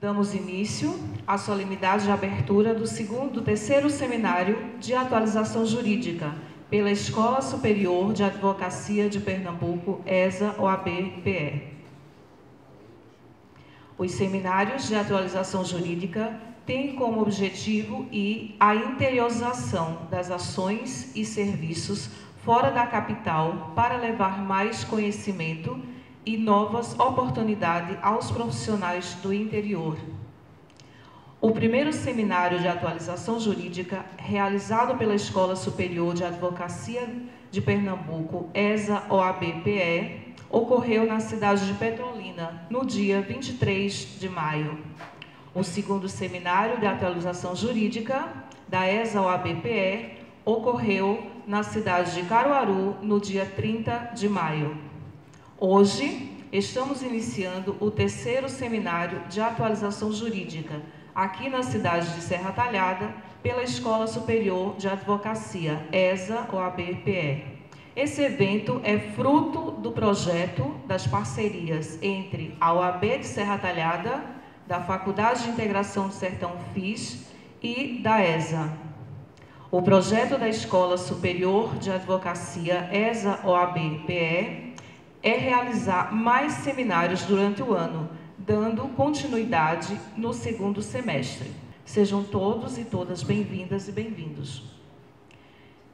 Damos início à solenidade de abertura do terceiro seminário de atualização jurídica pela Escola Superior de Advocacia de Pernambuco, ESA-OAB-PE. Os seminários de atualização jurídica têm como objetivo a interiorização das ações e serviços fora da capital para levar mais conhecimento e novas oportunidades aos profissionais do interior. O primeiro seminário de atualização jurídica, realizado pela Escola Superior de Advocacia de Pernambuco, ESA-OAB-PE, ocorreu na cidade de Petrolina, no dia 23 de maio. O segundo seminário de atualização jurídica da ESA-OAB-PE ocorreu na cidade de Caruaru, no dia 30 de maio. Hoje, estamos iniciando o terceiro seminário de atualização jurídica, aqui na cidade de Serra Talhada, pela Escola Superior de Advocacia, ESA-OAB-PE. Esse evento é fruto do projeto das parcerias entre a OAB de Serra Talhada, da Faculdade de Integração do Sertão FIS e da ESA. O projeto da Escola Superior de Advocacia, ESA-OAB-PE, é realizar mais seminários durante o ano, dando continuidade no segundo semestre. Sejam todos e todas bem-vindas e bem-vindos.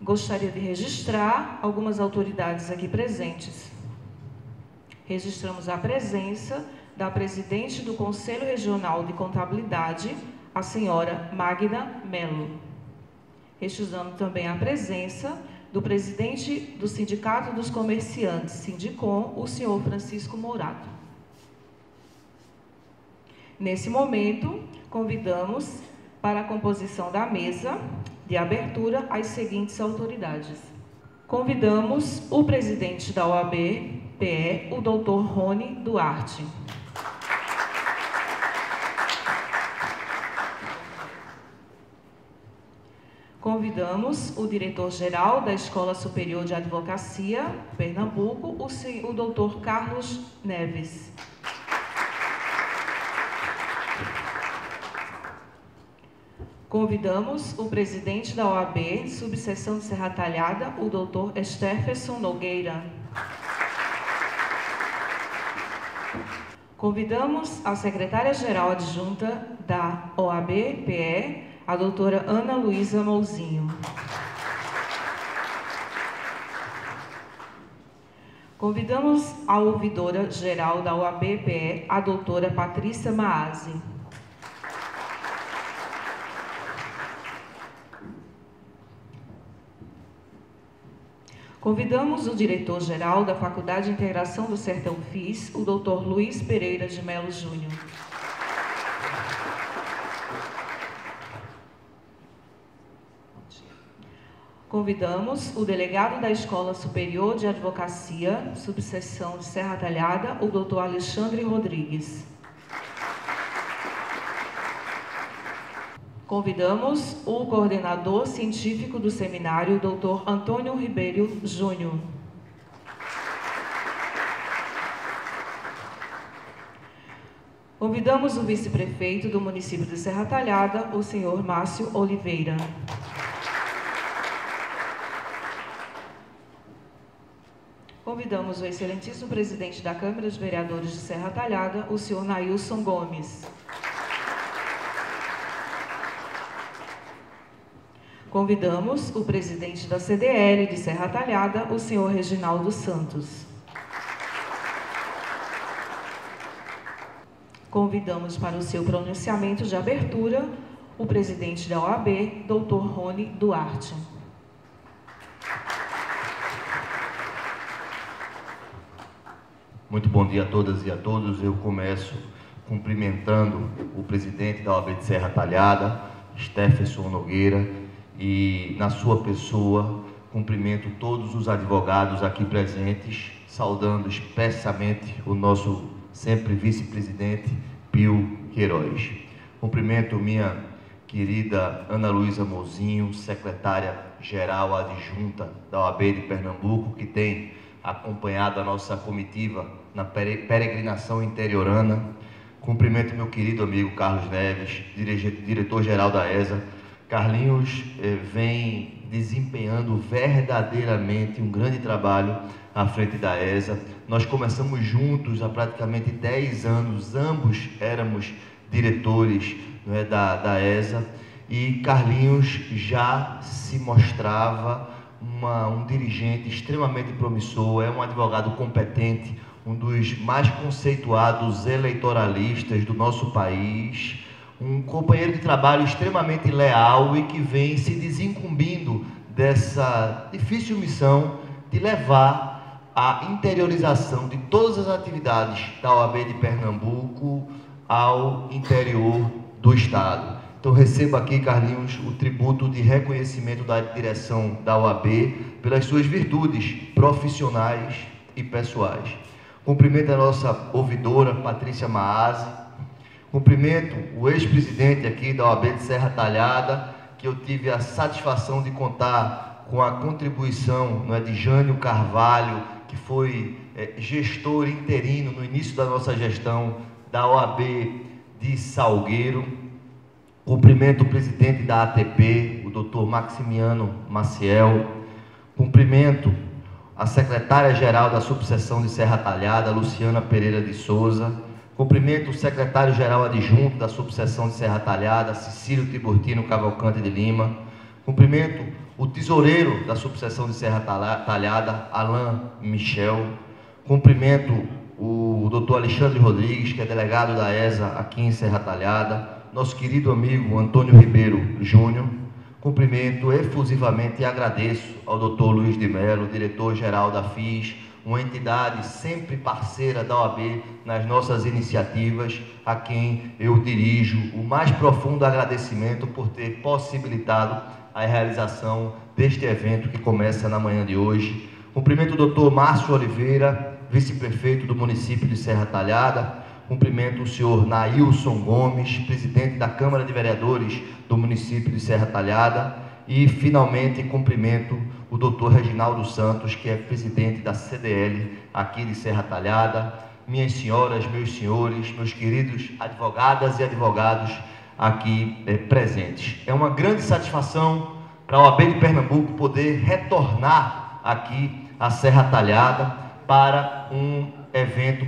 Gostaria de registrar algumas autoridades aqui presentes. Registramos a presença da presidente do Conselho Regional de Contabilidade, a senhora Magda Melo. Registramos também a presença do presidente do Sindicato dos Comerciantes, Sindicom, o senhor Francisco Mourato. Nesse momento, convidamos para a composição da mesa de abertura as seguintes autoridades. Convidamos o presidente da OAB-PE, o doutor Rony Duarte. Convidamos o diretor-geral da Escola Superior de Advocacia, Pernambuco, o doutor Carlos Neves. Convidamos o presidente da OAB, subseção de Serra Talhada, o doutor Stephenson Nogueira. Convidamos a secretária-geral adjunta da OAB-PE, a doutora Ana Luísa Mouzinho. Convidamos a ouvidora-geral da OAB-PE, a doutora Patrícia Maazzi. Convidamos o diretor-geral da Faculdade de Integração do Sertão FIS, o doutor Luiz Pereira de Melo Júnior. Convidamos o delegado da Escola Superior de Advocacia, subseção de Serra Talhada, o doutor Alexandre Rodrigues. Convidamos o coordenador científico do seminário, doutor Antônio Ribeiro Júnior. Convidamos o vice-prefeito do município de Serra Talhada, o senhor Márcio Oliveira. Convidamos o excelentíssimo presidente da Câmara de Vereadores de Serra Talhada, o senhor Nailson Gomes. Convidamos o presidente da CDL de Serra Talhada, o senhor Reginaldo Santos. Convidamos para o seu pronunciamento de abertura o presidente da OAB, doutor Rony Duarte. Muito bom dia a todas e a todos. Eu começo cumprimentando o presidente da OAB de Serra Talhada, Stephenson Nogueira, e na sua pessoa cumprimento todos os advogados aqui presentes, saudando especialmente o nosso sempre vice-presidente Pio Queiroz. Cumprimento minha querida Ana Luísa Mouzinho, secretária-geral adjunta da OAB de Pernambuco, que tem acompanhado a nossa comitiva na peregrinação interiorana. Cumprimento meu querido amigo Carlos Neves, diretor-geral da ESA. Carlinhos vem desempenhando verdadeiramente um grande trabalho à frente da ESA. Nós começamos juntos há praticamente 10 anos, ambos éramos diretores, não é, da ESA, e Carlinhos já se mostrava um dirigente extremamente promissor, é um advogado competente, um dos mais conceituados eleitoralistas do nosso país, um companheiro de trabalho extremamente leal e que vem se desincumbindo dessa difícil missão de levar a interiorização de todas as atividades da OAB de Pernambuco ao interior do Estado. Então recebo aqui, Carlinhos, o tributo de reconhecimento da direção da OAB pelas suas virtudes profissionais e pessoais. Cumprimento a nossa ouvidora, Patrícia Maase. Cumprimento o ex-presidente aqui da OAB de Serra Talhada, que eu tive a satisfação de contar com a contribuição, não é, de Jânio Carvalho, que foi gestor interino no início da nossa gestão da OAB de Salgueiro. Cumprimento o presidente da ATP, o Dr. Maximiano Maciel. Cumprimento a secretária-geral da subseção de Serra Talhada, Luciana Pereira de Souza. Cumprimento o secretário-geral adjunto da subseção de Serra Talhada, Cecílio Tiburtino Cavalcante de Lima. Cumprimento o tesoureiro da subseção de Serra Talhada, Alain Michel. Cumprimento o Dr. Alexandre Rodrigues, que é delegado da ESA aqui em Serra Talhada. Nosso querido amigo Antônio Ribeiro Júnior. Cumprimento efusivamente e agradeço ao Dr. Luiz de Mello, diretor-geral da FIS, uma entidade sempre parceira da OAB nas nossas iniciativas, a quem eu dirijo o mais profundo agradecimento por ter possibilitado a realização deste evento que começa na manhã de hoje. Cumprimento o Dr. Márcio Oliveira, vice-prefeito do município de Serra Talhada. Cumprimento o senhor Nailson Gomes, presidente da Câmara de Vereadores do município de Serra Talhada. E, finalmente, cumprimento o doutor Reginaldo Santos, que é presidente da CDL aqui de Serra Talhada. Minhas senhoras, meus senhores, meus queridos advogadas e advogados aqui presentes. É uma grande satisfação para a OAB de Pernambuco poder retornar aqui à Serra Talhada para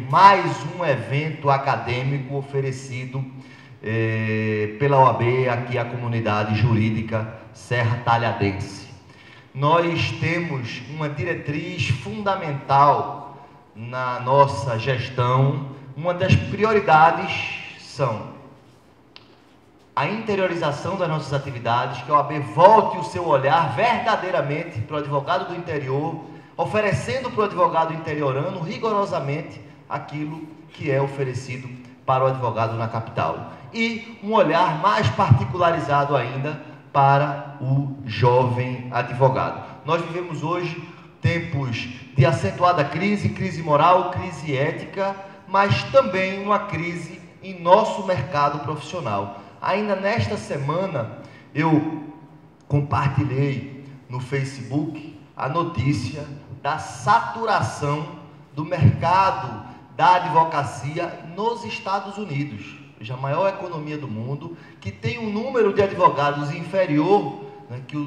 mais um evento acadêmico oferecido pela OAB aqui à comunidade jurídica serra talhadense. Nós temos uma diretriz fundamental na nossa gestão. Uma das prioridades são a interiorização das nossas atividades, que a OAB volte o seu olhar verdadeiramente para o advogado do interior, oferecendo para o advogado interiorano rigorosamente aquilo que é oferecido para o advogado na capital. E um olhar mais particularizado ainda para o jovem advogado. Nós vivemos hoje tempos de acentuada crise moral, crise ética, mas também uma crise em nosso mercado profissional. Ainda nesta semana eu compartilhei no Facebook a notícia da saturação do mercado da advocacia nos Estados Unidos, a maior economia do mundo, que tem um número de advogados inferior, né, que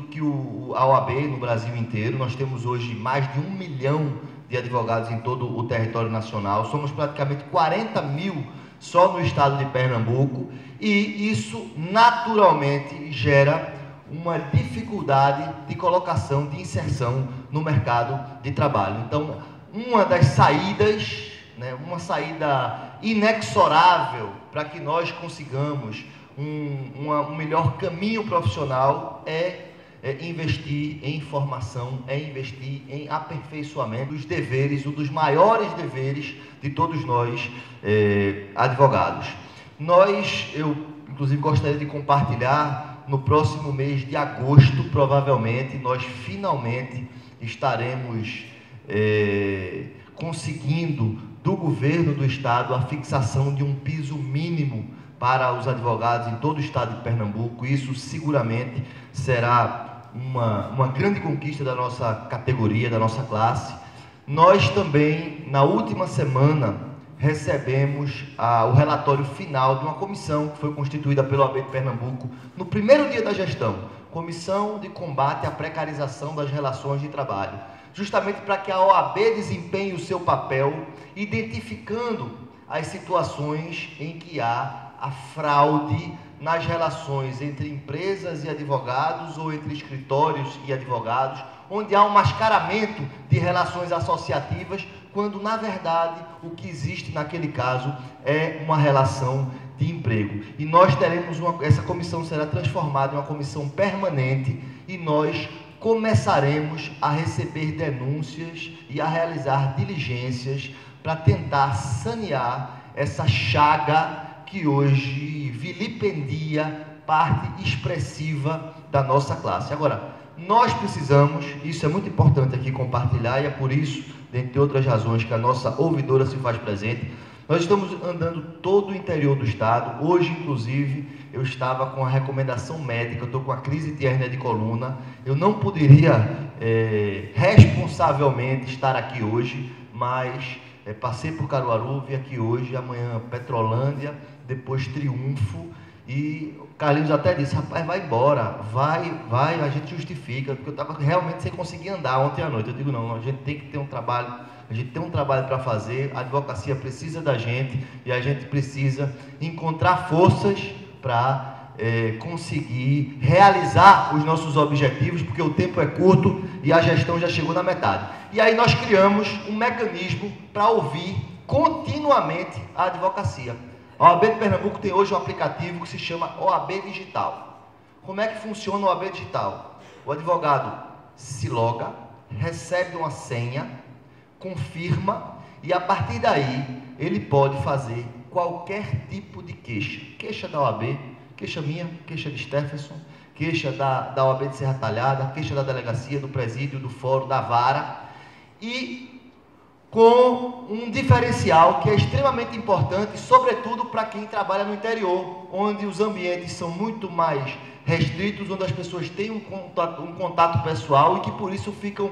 a OAB no Brasil inteiro. Nós temos hoje mais de 1 milhão de advogados em todo o território nacional, somos praticamente 40 mil só no estado de Pernambuco, e isso naturalmente gera uma dificuldade de colocação, de inserção no mercado de trabalho. Então, uma das saídas, né, uma saída inexorável para que nós consigamos um melhor caminho profissional é investir em formação, é investir em aperfeiçoamento dos deveres, um dos maiores deveres de todos nós advogados. Eu inclusive gostaria de compartilhar, no próximo mês de agosto, provavelmente, nós finalmente estaremos conseguindo do governo do estado a fixação de um piso mínimo para os advogados em todo o estado de Pernambuco. Isso seguramente será uma grande conquista da nossa categoria, da nossa classe. Nós também, na última semana, recebemos o relatório final de uma comissão que foi constituída pela OAB de Pernambuco no primeiro dia da gestão, Comissão de Combate à Precarização das Relações de Trabalho, justamente para que a OAB desempenhe o seu papel, identificando as situações em que há a fraude nas relações entre empresas e advogados ou entre escritórios e advogados, onde há um mascaramento de relações associativas, quando, na verdade, o que existe naquele caso é uma relação de emprego. E nós teremos essa comissão será transformada em uma comissão permanente e nós começaremos a receber denúncias e a realizar diligências para tentar sanear essa chaga que hoje vilipendia parte expressiva da nossa classe. Agora, nós precisamos, isso é muito importante aqui compartilhar, e é por isso, dentre outras razões, que a nossa ouvidora se faz presente. Nós estamos andando todo o interior do estado. Hoje, inclusive, eu estava com a recomendação médica, eu estou com a crise de hérnia de coluna. Eu não poderia responsavelmente estar aqui hoje, mas passei por Caruaru, vim aqui hoje, amanhã Petrolândia, depois Triunfo. E o Carlinhos até disse, rapaz, vai embora, vai, a gente justifica, porque eu estava realmente sem conseguir andar ontem à noite. Eu digo, não, a gente tem que ter um trabalho, a gente tem um trabalho para fazer, a advocacia precisa da gente e a gente precisa encontrar forças para conseguir realizar os nossos objetivos, porque o tempo é curto e a gestão já chegou na metade. E aí nós criamos um mecanismo para ouvir continuamente a advocacia. A OAB de Pernambuco tem hoje um aplicativo que se chama OAB Digital. Como é que funciona o OAB Digital? O advogado se loga, recebe uma senha, confirma e a partir daí ele pode fazer qualquer tipo de queixa. Queixa da OAB, queixa minha, queixa de Stephenson, queixa da OAB de Serra Talhada, queixa da delegacia, do presídio, do fórum, da vara, e com um diferencial que é extremamente importante, sobretudo para quem trabalha no interior, onde os ambientes são muito mais restritos, onde as pessoas têm um contato pessoal e que por isso ficam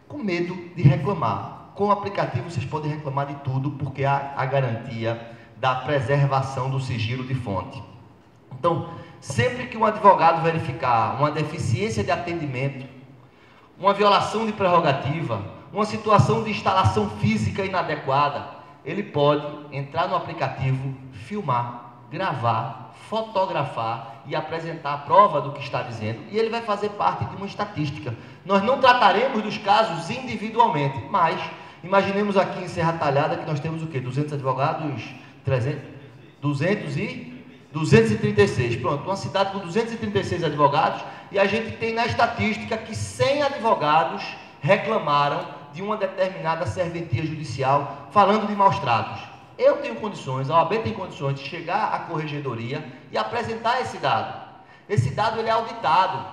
com medo de reclamar. Com o aplicativo vocês podem reclamar de tudo, porque há a garantia da preservação do sigilo de fonte. Então, sempre que um advogado verificar uma deficiência de atendimento, uma violação de prerrogativa, uma situação de instalação física inadequada, ele pode entrar no aplicativo, filmar, gravar, fotografar e apresentar a prova do que está dizendo, e ele vai fazer parte de uma estatística. Nós não trataremos dos casos individualmente, mas imaginemos aqui em Serra Talhada que nós temos o quê? 200 advogados? 300? 236. Pronto, uma cidade com 236 advogados, e a gente tem na estatística que 100 advogados reclamaram de uma determinada serventia judicial, falando de maus tratos. Eu tenho condições, a OAB tem condições de chegar à corregedoria e apresentar esse dado. Esse dado ele é auditado.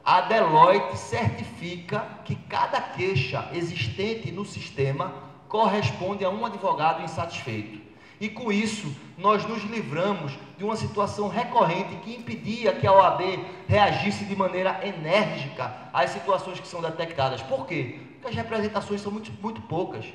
A Deloitte certifica que cada queixa existente no sistema corresponde a um advogado insatisfeito. E com isso, nós nos livramos de uma situação recorrente que impedia que a OAB reagisse de maneira enérgica às situações que são detectadas. Por quê? Porque as representações são muito poucas.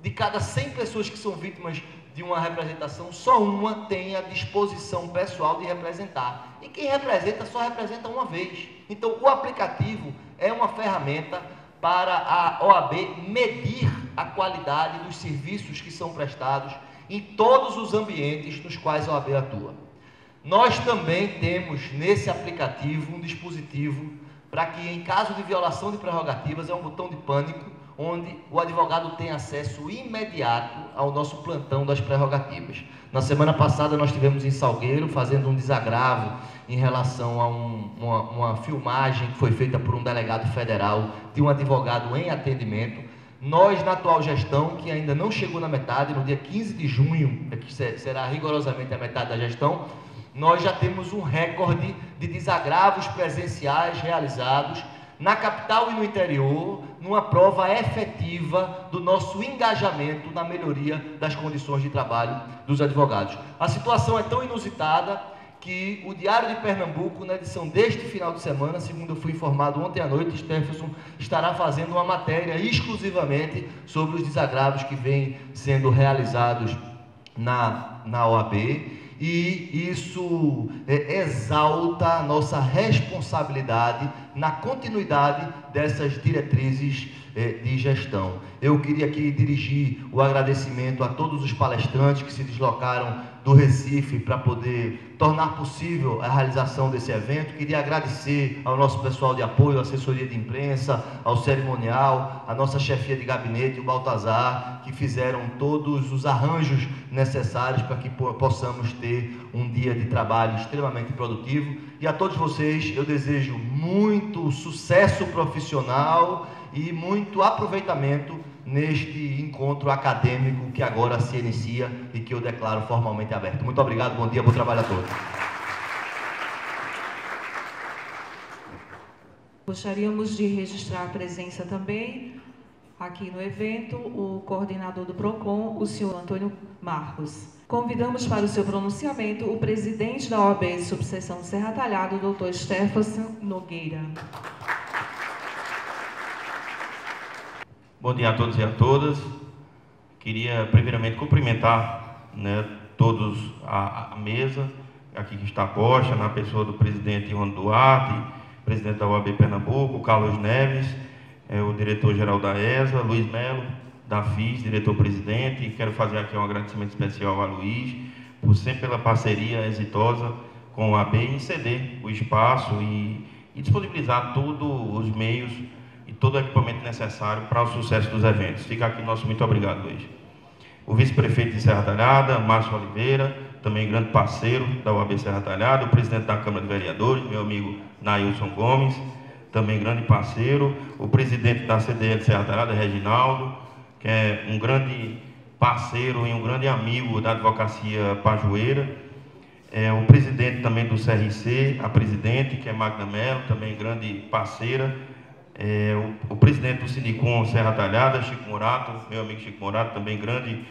De cada 100 pessoas que são vítimas de uma representação, só uma tem a disposição pessoal de representar. E quem representa, só representa uma vez. Então, o aplicativo é uma ferramenta para a OAB medir a qualidade dos serviços que são prestados em todos os ambientes nos quais a OAB atua. Nós também temos nesse aplicativo um dispositivo para que, em caso de violação de prerrogativas, é um botão de pânico, onde o advogado tem acesso imediato ao nosso plantão das prerrogativas. Na semana passada nós tivemos em Salgueiro, fazendo um desagravo em relação a uma filmagem que foi feita por um delegado federal de um advogado em atendimento. Nós, na atual gestão, que ainda não chegou na metade, no dia 15 de junho, que será rigorosamente a metade da gestão, nós já temos um recorde de desagravos presenciais realizados na capital e no interior, numa prova efetiva do nosso engajamento na melhoria das condições de trabalho dos advogados. A situação é tão inusitada que o Diário de Pernambuco, na edição deste final de semana, segundo eu fui informado ontem à noite, Stephenson estará fazendo uma matéria exclusivamente sobre os desagravos que vêm sendo realizados na OAB, e isso exalta a nossa responsabilidade na continuidade dessas diretrizes de gestão. Eu queria aqui dirigir o agradecimento a todos os palestrantes que se deslocaram do Recife para poder tornar possível a realização desse evento. Queria agradecer ao nosso pessoal de apoio, à assessoria de imprensa, ao cerimonial, à nossa chefia de gabinete, o Baltazar, que fizeram todos os arranjos necessários para que possamos ter um dia de trabalho extremamente produtivo. E a todos vocês eu desejo muito sucesso profissional e muito aproveitamento neste encontro acadêmico que agora se inicia e que eu declaro formalmente aberto. Muito obrigado, bom dia, bom trabalho a todos. Gostaríamos de registrar a presença também aqui no evento o coordenador do PROCON, o senhor Antônio Marcos. Convidamos para o seu pronunciamento o presidente da OAB de Subseção de Serra Talhada, o doutor Stephenson Nogueira. Bom dia a todos e a todas. Queria primeiramente cumprimentar, todos a mesa aqui que está posta, na pessoa do presidente Ivone Duarte, presidente da OAB Pernambuco, Carlos Neves, o diretor-geral da ESA, Luiz Melo, da FIS, diretor-presidente. E quero fazer aqui um agradecimento especial a Luiz, por sempre pela parceria exitosa com a OAB em ceder o espaço e disponibilizar todos os meios e todo o equipamento necessário para o sucesso dos eventos. Fica aqui nosso muito obrigado, Luiz. O vice-prefeito de Serra Talhada, Márcio Oliveira, também grande parceiro da OAB Serra Talhada, o presidente da Câmara de Vereadores, meu amigo Nailson Gomes, também grande parceiro, o presidente da CDL de Serra Talhada, Reginaldo, que é um grande parceiro e um grande amigo da advocacia pajueira, o presidente também do CRC, a presidente, que é Magna Mello, também grande parceira, o presidente do Sindicom Serra Talhada, Chico Morato, meu amigo Chico Morato, também grande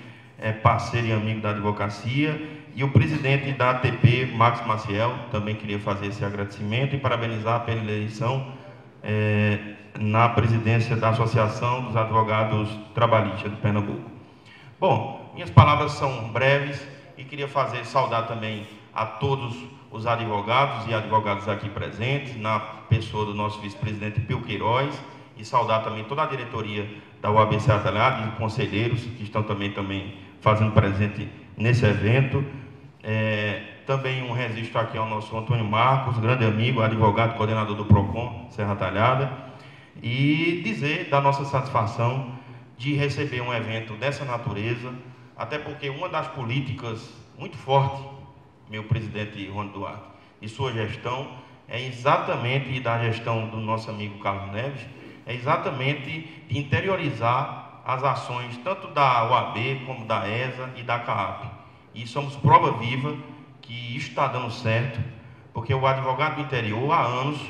parceiro e amigo da advocacia, e o presidente da ATP, Max Maciel, também queria fazer esse agradecimento e parabenizar pela eleição na presidência da Associação dos Advogados Trabalhistas de Pernambuco. Bom, minhas palavras são breves e queria saudar também a todos os advogados e advogadas aqui presentes, na pessoa do nosso vice-presidente Pio Queiroz, e saudar também toda a diretoria da OAB Serra Talhada e conselheiros que estão também fazendo presente nesse evento. Também um registro aqui ao nosso Antônio Marcos, grande amigo, advogado, coordenador do PROCON Serra Talhada, e dizer da nossa satisfação de receber um evento dessa natureza, até porque uma das políticas muito forte, meu presidente Ivone Duarte, e sua gestão, é exatamente, e da gestão do nosso amigo Carlos Neves, é exatamente de interiorizar as ações tanto da OAB como da ESA e da CAAP. E somos prova viva que isso está dando certo, porque o advogado do interior, há anos,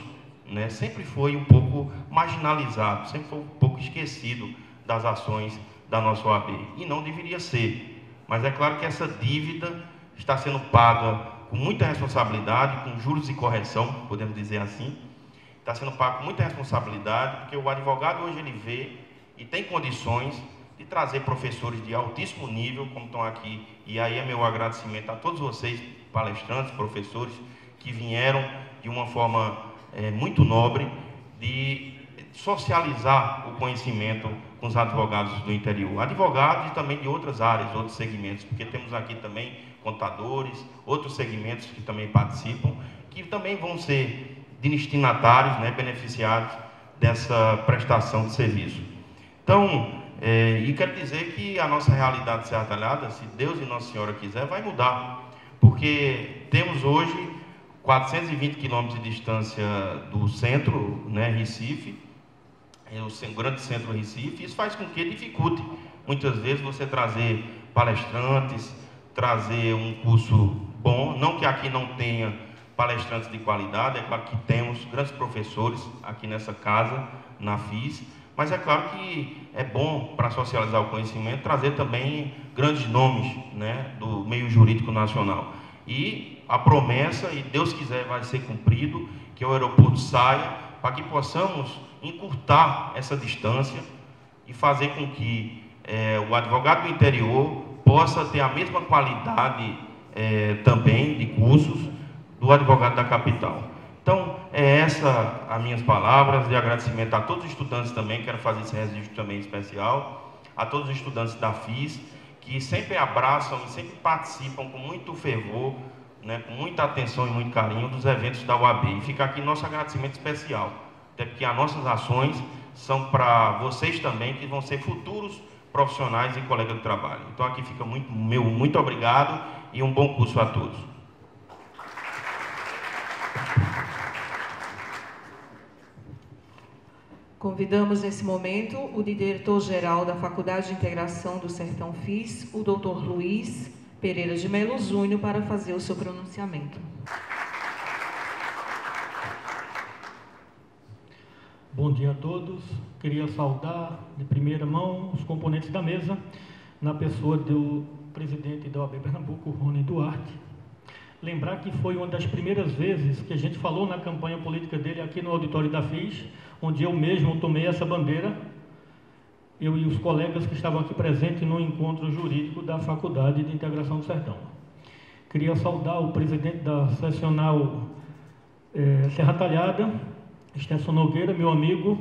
sempre foi um pouco marginalizado, sempre foi um pouco esquecido das ações da nossa OAB, e não deveria ser. Mas é claro que essa dívida está sendo paga com muita responsabilidade, com juros e correção, podemos dizer assim. Está sendo pago com muita responsabilidade, porque o advogado hoje ele vê e tem condições de trazer professores de altíssimo nível, como estão aqui, e aí é meu agradecimento a todos vocês, palestrantes, professores, que vieram de uma forma muito nobre de socializar o conhecimento com os advogados do interior, advogados e também de outras áreas, outros segmentos, porque temos aqui também contadores, outros segmentos que também participam, que também vão ser destinatários, beneficiados dessa prestação de serviço. Então, e quero dizer que a nossa realidade de Serra Talhada, se Deus e Nossa Senhora quiser, vai mudar, porque temos hoje 420 quilômetros de distância do centro, Recife, o grande centro Recife. Isso faz com que dificulte, muitas vezes, você trazer palestrantes, trazer um curso bom. Não que aqui não tenha palestrantes de qualidade, é claro que temos grandes professores aqui nessa casa, na FIS, mas é claro que é bom, para socializar o conhecimento, trazer também grandes nomes do meio jurídico nacional. E a promessa, e Deus quiser vai ser cumprido, que o aeroporto saia, para que possamos encurtar essa distância e fazer com que o advogado do interior possa ter a mesma qualidade também de cursos do advogado da capital. Então, essa as minhas palavras de agradecimento a todos os estudantes também, quero fazer esse registro também especial, a todos os estudantes da FIS, que sempre abraçam e sempre participam com muito fervor, né, com muita atenção e muito carinho dos eventos da UAB. E fica aqui nosso agradecimento especial, até porque as nossas ações são para vocês também, que vão ser futuros profissionais e colegas do trabalho. Então aqui fica muito obrigado e um bom curso a todos. Convidamos nesse momento o diretor-geral da Faculdade de Integração do Sertão FIS, o Dr. Luiz Pereira de Melo Júnior, para fazer o seu pronunciamento. Bom dia a todos. Queria saudar de primeira mão os componentes da mesa, na pessoa do presidente da OAB Pernambuco, Rony Duarte. Lembrar que foi uma das primeiras vezes que a gente falou na campanha política dele aqui no auditório da FIS, onde eu mesmo tomei essa bandeira, eu e os colegas que estavam aqui presentes no encontro jurídico da Faculdade de Integração do Sertão. Queria saudar o presidente da seccional Serra Talhada, Stefferson Nogueira, meu amigo,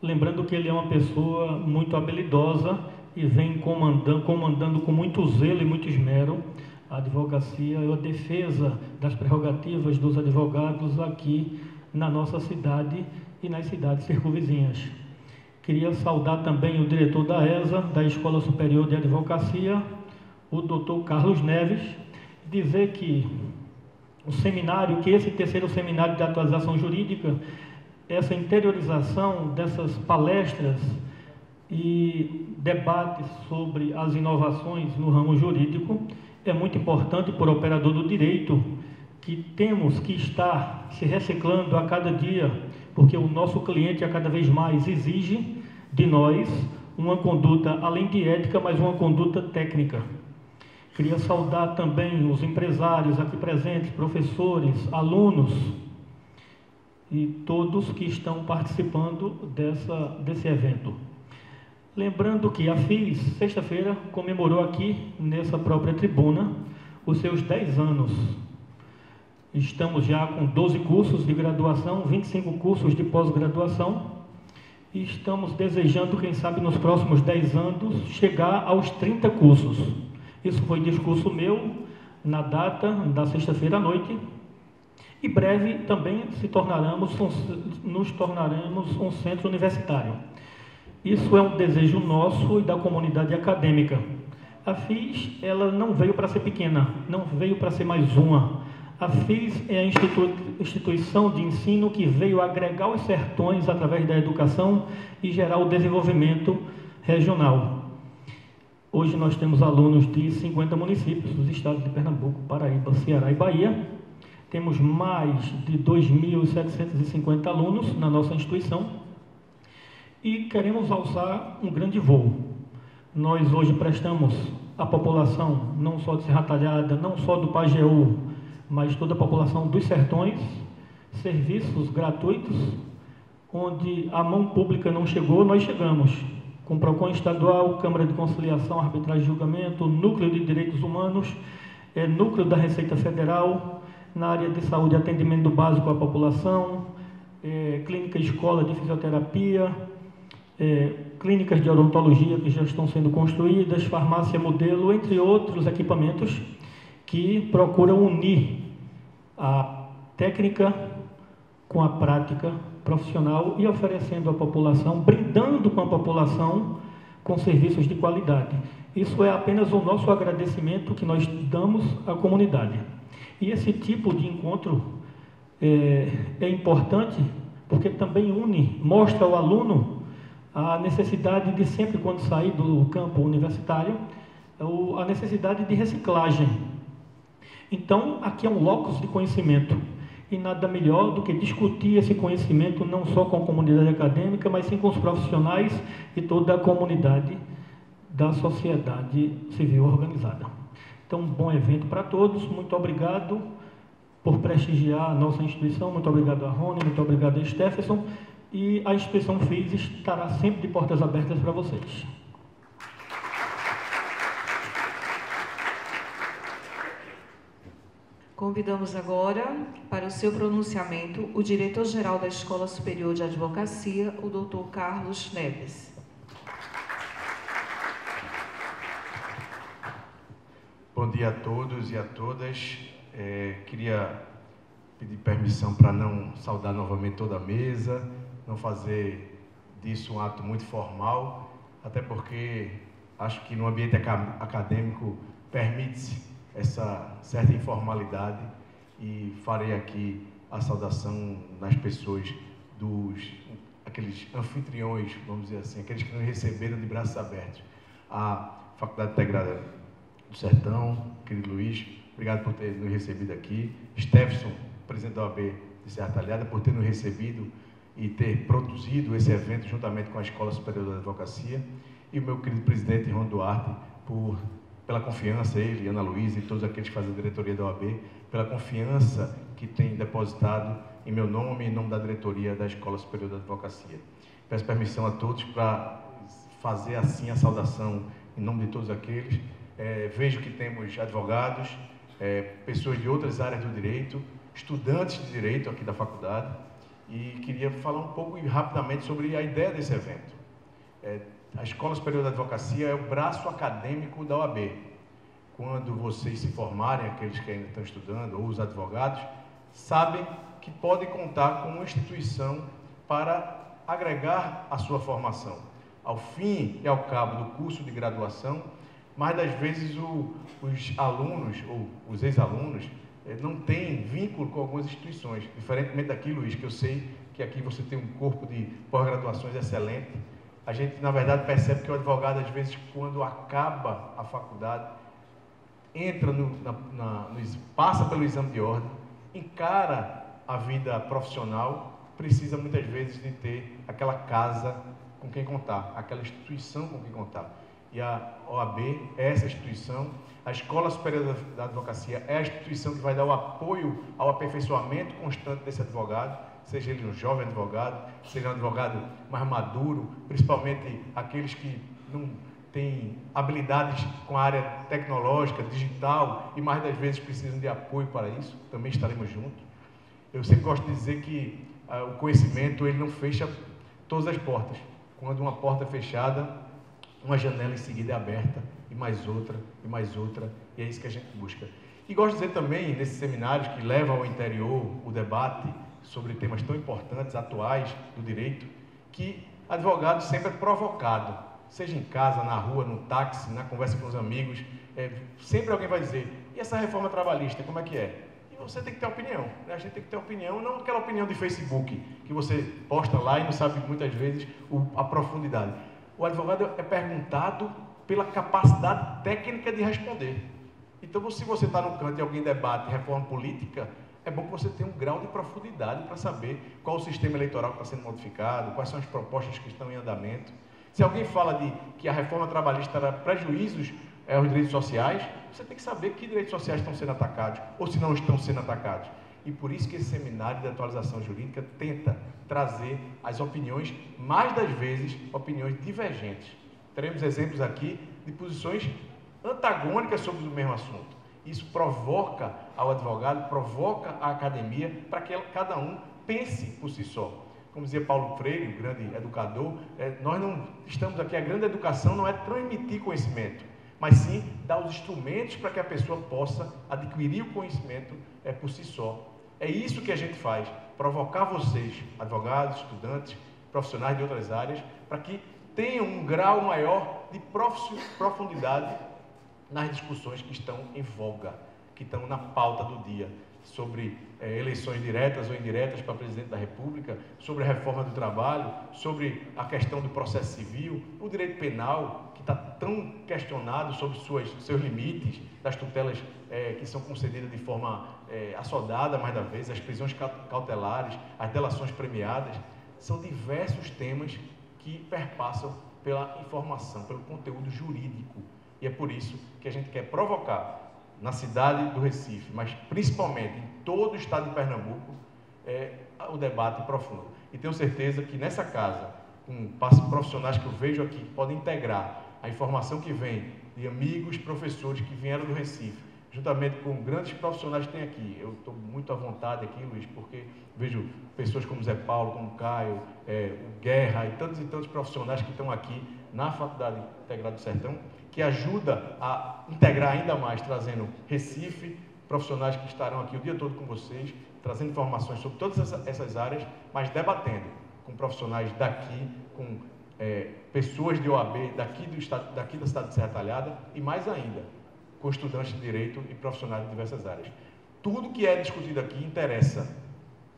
lembrando que ele é uma pessoa muito habilidosa e vem comandando com muito zelo e muito esmero a advocacia e a defesa das prerrogativas dos advogados aqui na nossa cidade e nas cidades circunvizinhas. Queria saudar também o diretor da ESA, da Escola Superior de Advocacia, o Dr. Carlos Neves, dizer que o seminário, que esse terceiro seminário de atualização jurídica, essa interiorização dessas palestras e debates sobre as inovações no ramo jurídico é muito importante para o operador do direito, que temos que estar se reciclando a cada dia, porque o nosso cliente a cada vez mais exige de nós uma conduta, além de ética, mas uma conduta técnica. Queria saudar também os empresários aqui presentes, professores, alunos e todos que estão participando desse evento. Lembrando que a FIS, sexta-feira, comemorou aqui, nessa própria tribuna, os seus 10 anos. Estamos já com 12 cursos de graduação, 25 cursos de pós-graduação, e estamos desejando, quem sabe, nos próximos 10 anos, chegar aos 30 cursos. Isso foi discurso meu, na data da sexta-feira à noite, e breve também nos tornaremos um centro universitário. Isso é um desejo nosso e da comunidade acadêmica. A FIS, ela não veio para ser pequena, não veio para ser mais uma. A FIS é a instituição de ensino que veio agregar os sertões através da educação e gerar o desenvolvimento regional. Hoje nós temos alunos de 50 municípios dos estados de Pernambuco, Paraíba, Ceará e Bahia. Temos mais de 2.750 alunos na nossa instituição e queremos alçar um grande voo. Nós hoje prestamos à população, não só de Serra Talhada, não só do Pajeú, mas toda a população dos sertões, serviços gratuitos, onde a mão pública não chegou, nós chegamos. Com o PROCON estadual, Câmara de Conciliação, Arbitragem e Julgamento, Núcleo de Direitos Humanos, Núcleo da Receita Federal, na área de saúde, atendimento básico à população, clínica escola de fisioterapia, clínicas de odontologia que já estão sendo construídas, farmácia modelo, entre outros equipamentos que procuram unir a técnica com a prática profissional e oferecendo à população, brindando com a população com serviços de qualidade. Isso é apenas o nosso agradecimento que nós damos à comunidade. E esse tipo de encontro é importante porque também mostra ao aluno a necessidade de sempre, quando sair do campo universitário, a necessidade de reciclagem. Então, aqui é um locus de conhecimento, e nada melhor do que discutir esse conhecimento não só com a comunidade acadêmica, mas sim com os profissionais e toda a comunidade da sociedade civil organizada. Então, um bom evento para todos. Muito obrigado por prestigiar a nossa instituição. Muito obrigado a Rony, muito obrigado a Stephenson. E a instituição FIS estará sempre de portas abertas para vocês. Convidamos agora para o seu pronunciamento o diretor-geral da Escola Superior de Advocacia, o Dr. Carlos Neves. Bom dia a todos e a todas. Queria pedir permissão para não saudar novamente toda a mesa, não fazer disso um ato muito formal, até porque acho que no ambiente acadêmico permite-se essa certa informalidade, e farei aqui a saudação nas pessoas aqueles anfitriões, vamos dizer assim, aqueles que nos receberam de braços abertos. A Faculdade Integrada do Sertão, querido Luiz, obrigado por ter nos recebido aqui. Stephenson, presidente da OAB de Serra Talhada, por ter nos recebido e ter produzido esse evento juntamente com a Escola Superior da Advocacia. E o meu querido presidente, Ron Duarte, pela confiança, ele, Ana Luísa e todos aqueles que fazem a diretoria da OAB, pela confiança que tem depositado em meu nome e em nome da diretoria da Escola Superior da Advocacia. Peço permissão a todos para fazer assim a saudação em nome de todos aqueles. Vejo que temos advogados, pessoas de outras áreas do direito, estudantes de direito aqui da faculdade, e queria falar um pouco e rapidamente sobre a ideia desse evento. A Escola Superior da Advocacia é o braço acadêmico da OAB. Quando vocês se formarem, aqueles que ainda estão estudando, ou os advogados, sabem que podem contar com uma instituição para agregar a sua formação. Ao fim e ao cabo do curso de graduação, mais das vezes os alunos ou os ex-alunos não têm vínculo com algumas instituições, diferentemente daqui, Luiz, que eu sei que aqui você tem um corpo de pós-graduações excelente. A gente, na verdade, percebe que o advogado, às vezes, quando acaba a faculdade, entra passa pelo exame de ordem, encara a vida profissional, precisa muitas vezes de ter aquela casa com quem contar, aquela instituição com quem contar. E a OAB é essa instituição, a Escola Superior da Advocacia é a instituição que vai dar o apoio ao aperfeiçoamento constante desse advogado, seja ele um jovem advogado, seja um advogado mais maduro, principalmente aqueles que não têm habilidades com a área tecnológica, digital, e mais das vezes precisam de apoio para isso, também estaremos juntos. Eu sempre gosto de dizer que o conhecimento ele não fecha todas as portas. Quando uma porta é fechada, uma janela em seguida é aberta, e mais outra, e é isso que a gente busca. E gosto de dizer também, nesses seminários que levam ao interior o debate sobre temas tão importantes, atuais, do direito, que advogado sempre é provocado, seja em casa, na rua, no táxi, na conversa com os amigos, sempre alguém vai dizer, e essa reforma trabalhista, como é que é? E você tem que ter opinião, né? A gente tem que ter opinião, não aquela opinião de Facebook, que você posta lá e não sabe muitas vezes a profundidade. O advogado é perguntado pela capacidade técnica de responder. Então, se você está no canto e alguém debate reforma política, é bom que você tenha um grau de profundidade para saber qual o sistema eleitoral que está sendo modificado, quais são as propostas que estão em andamento. Se alguém fala que a reforma trabalhista era prejuízos aos direitos sociais, você tem que saber que direitos sociais estão sendo atacados ou se não estão sendo atacados. E por isso que esse seminário de atualização jurídica tenta trazer as opiniões, mais das vezes, opiniões divergentes. Teremos exemplos aqui de posições antagônicas sobre o mesmo assunto. Isso provoca ao advogado, provoca a academia para que cada um pense por si só. Como dizia Paulo Freire, o grande educador, nós não estamos aqui, a grande educação não é transmitir conhecimento, mas sim dar os instrumentos para que a pessoa possa adquirir o conhecimento por si só. É isso que a gente faz, provocar vocês, advogados, estudantes, profissionais de outras áreas, para que tenham um grau maior de profundidade nas discussões que estão em voga, que estão na pauta do dia, sobre eleições diretas ou indiretas para presidente da República, sobre a reforma do trabalho, sobre a questão do processo civil, o direito penal, que está tão questionado sobre seus limites, das tutelas que são concedidas de forma assodada, mais da vez, as prisões cautelares, as delações premiadas. São diversos temas que perpassam pela informação, pelo conteúdo jurídico. E é por isso que a gente quer provocar na cidade do Recife, mas principalmente em todo o estado de Pernambuco, é o debate profundo. E tenho certeza que nessa casa, com profissionais que eu vejo aqui, que podem integrar a informação que vem de amigos, professores que vieram do Recife, juntamente com grandes profissionais que tem aqui. Eu estou muito à vontade aqui, Luiz, porque vejo pessoas como Zé Paulo, como Caio, o Guerra e tantos profissionais que estão aqui na Faculdade Integrada do Sertão, que ajuda a integrar ainda mais, trazendo Recife, profissionais que estarão aqui o dia todo com vocês, trazendo informações sobre todas essas áreas, mas debatendo com profissionais daqui, com pessoas de OAB daqui da cidade de Serra Talhada e mais ainda, com estudantes de direito e profissionais de diversas áreas. Tudo que é discutido aqui interessa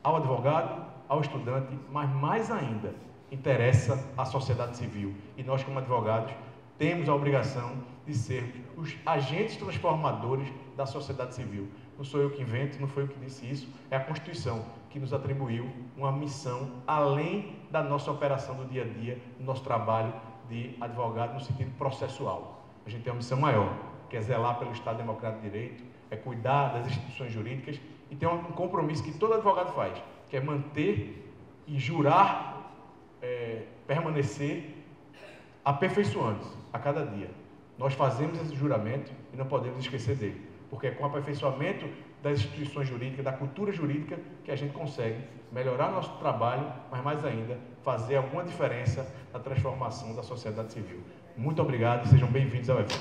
ao advogado, ao estudante, mas mais ainda interessa à sociedade civil. E nós, como advogados, temos a obrigação de ser os agentes transformadores da sociedade civil. Não sou eu que invento, não foi eu que disse isso, é a Constituição que nos atribuiu uma missão além da nossa operação do dia a dia, do nosso trabalho de advogado no sentido processual. A gente tem uma missão maior, que é zelar pelo Estado Democrático de Direito, é cuidar das instituições jurídicas e tem um compromisso que todo advogado faz, que é manter e jurar, permanecer aperfeiçoando-se a cada dia. Nós fazemos esse juramento e não podemos esquecer dele, porque é com o aperfeiçoamento das instituições jurídicas, da cultura jurídica, que a gente consegue melhorar nosso trabalho, mas mais ainda, fazer alguma diferença na transformação da sociedade civil. Muito obrigado e sejam bem-vindos ao evento.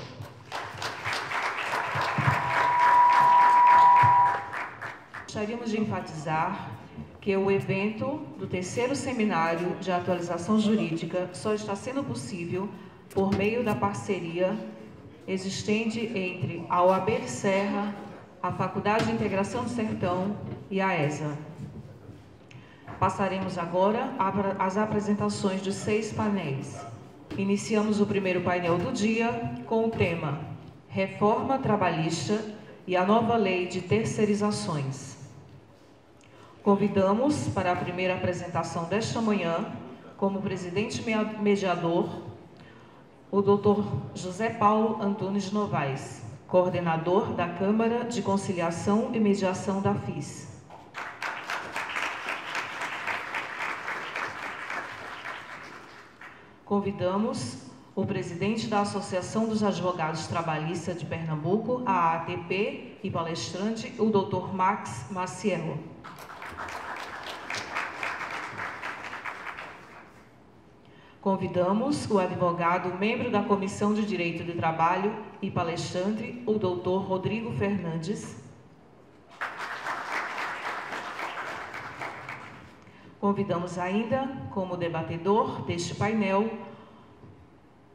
Gostaríamos de enfatizar que o evento do terceiro seminário de atualização jurídica só está sendo possível por meio da parceria existente entre a OAB de Serra, a Faculdade de Integração do Sertão e a ESA. Passaremos agora às apresentações dos 6 painéis. Iniciamos o primeiro painel do dia com o tema Reforma Trabalhista e a nova Lei de Terceirizações. Convidamos para a primeira apresentação desta manhã, como presidente mediador, o Dr. José Paulo Antunes Novaes, coordenador da Câmara de Conciliação e Mediação da FIS. Convidamos o presidente da Associação dos Advogados Trabalhistas de Pernambuco, a AATP, e palestrante, o Dr. Max Maciel. Convidamos o advogado, membro da Comissão de Direito do Trabalho e palestrante, o Dr. Rodrigo Fernandes. Convidamos ainda, como debatedor deste painel,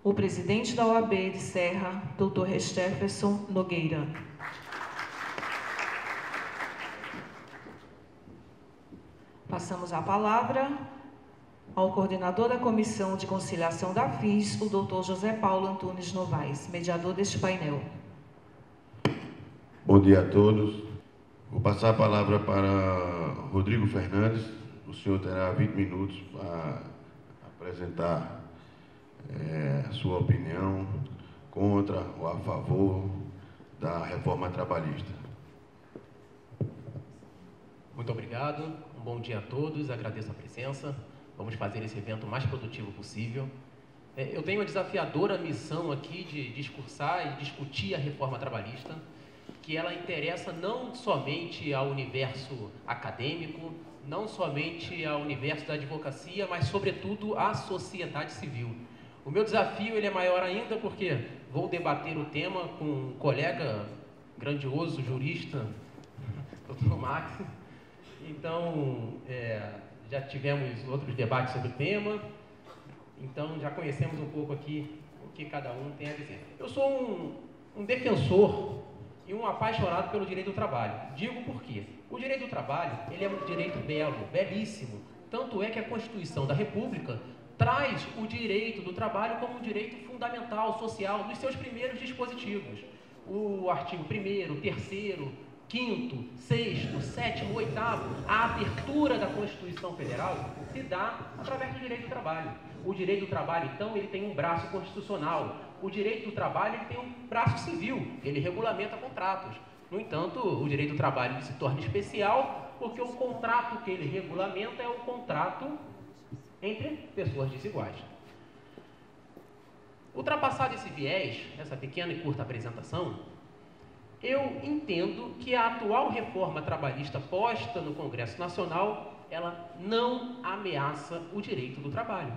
o presidente da OAB de Serra, Dr. Stefferson Nogueira. Passamos a palavra ao coordenador da Comissão de Conciliação da FIS, o Dr. José Paulo Antunes Novaes, mediador deste painel. Bom dia a todos. Vou passar a palavra para Rodrigo Fernandes. O senhor terá 20 minutos para apresentar a sua opinião contra ou a favor da reforma trabalhista. Muito obrigado. Um bom dia a todos. Agradeço a presença. Vamos fazer esse evento o mais produtivo possível. Eu tenho a desafiadora missão aqui de discursar e discutir a reforma trabalhista, que ela interessa não somente ao universo acadêmico, não somente ao universo da advocacia, mas, sobretudo, à sociedade civil. O meu desafio ele é maior ainda porque vou debater o tema com um colega grandioso, jurista, Dr. Max. Então, já tivemos outros debates sobre o tema, então já conhecemos um pouco aqui o que cada um tem a dizer. Eu sou um defensor e um apaixonado pelo direito do trabalho. Digo por quê? O direito do trabalho ele é um direito belo, belíssimo. Tanto é que a Constituição da República traz o direito do trabalho como um direito fundamental, social, nos seus primeiros dispositivos. O artigo 1º, 3º, 5º, 6º, 7º, 8º, a abertura da Constituição Federal se dá através do direito do trabalho. O direito do trabalho, então, ele tem um braço constitucional, O direito do trabalho ele tem um braço civil, ele regulamenta contratos. No entanto, o direito do trabalho ele se torna especial porque o contrato que ele regulamenta é o contrato entre pessoas desiguais. Ultrapassado esse viés, essa pequena e curta apresentação, eu entendo que a atual reforma trabalhista posta no Congresso Nacional, ela não ameaça o direito do trabalho.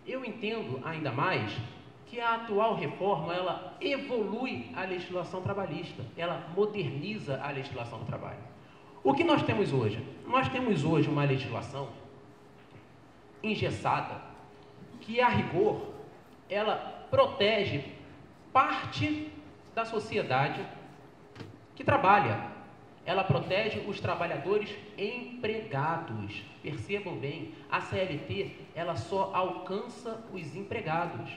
Eu entendo ainda mais que a atual reforma, ela evolui a legislação trabalhista, ela moderniza a legislação do trabalho. O que nós temos hoje? Nós temos hoje uma legislação engessada, que a rigor, ela protege parte da sociedade que trabalha. Ela protege os trabalhadores empregados. Percebam bem, a CLT, ela só alcança os empregados.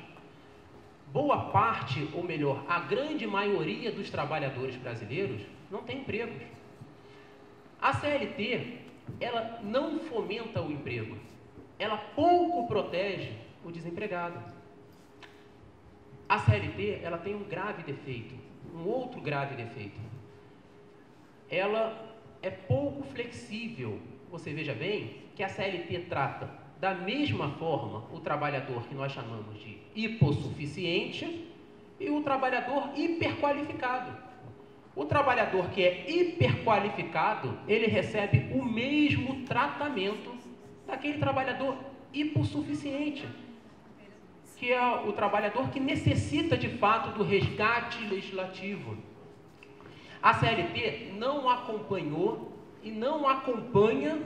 Boa parte, ou melhor, a grande maioria dos trabalhadores brasileiros não tem empregos. A CLT, ela não fomenta o emprego. Ela pouco protege o desempregado. A CLT, ela tem um grave defeito, um outro grave defeito. Ela é pouco flexível. Você veja bem que a CLT trata da mesma forma o trabalhador que nós chamamos de hipossuficiente e o trabalhador hiperqualificado. O trabalhador que é hiperqualificado, ele recebe o mesmo tratamento daquele trabalhador hipossuficiente, que é o trabalhador que necessita de fato do resgate legislativo. A CLT não acompanhou e não acompanha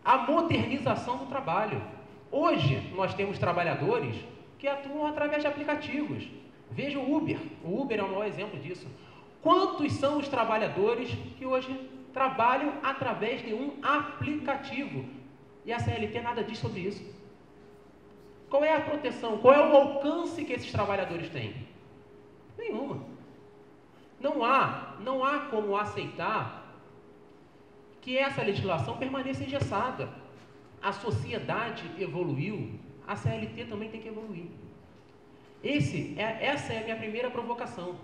a modernização do trabalho. Hoje, nós temos trabalhadores que atuam através de aplicativos. Veja o Uber. O Uber é o maior exemplo disso. Quantos são os trabalhadores que hoje trabalham através de um aplicativo? E a CLT nada diz sobre isso. Qual é a proteção? Qual é o alcance que esses trabalhadores têm? Nenhuma. Não há como aceitar que essa legislação permaneça engessada. A sociedade evoluiu, a CLT também tem que evoluir. Essa é a minha primeira provocação.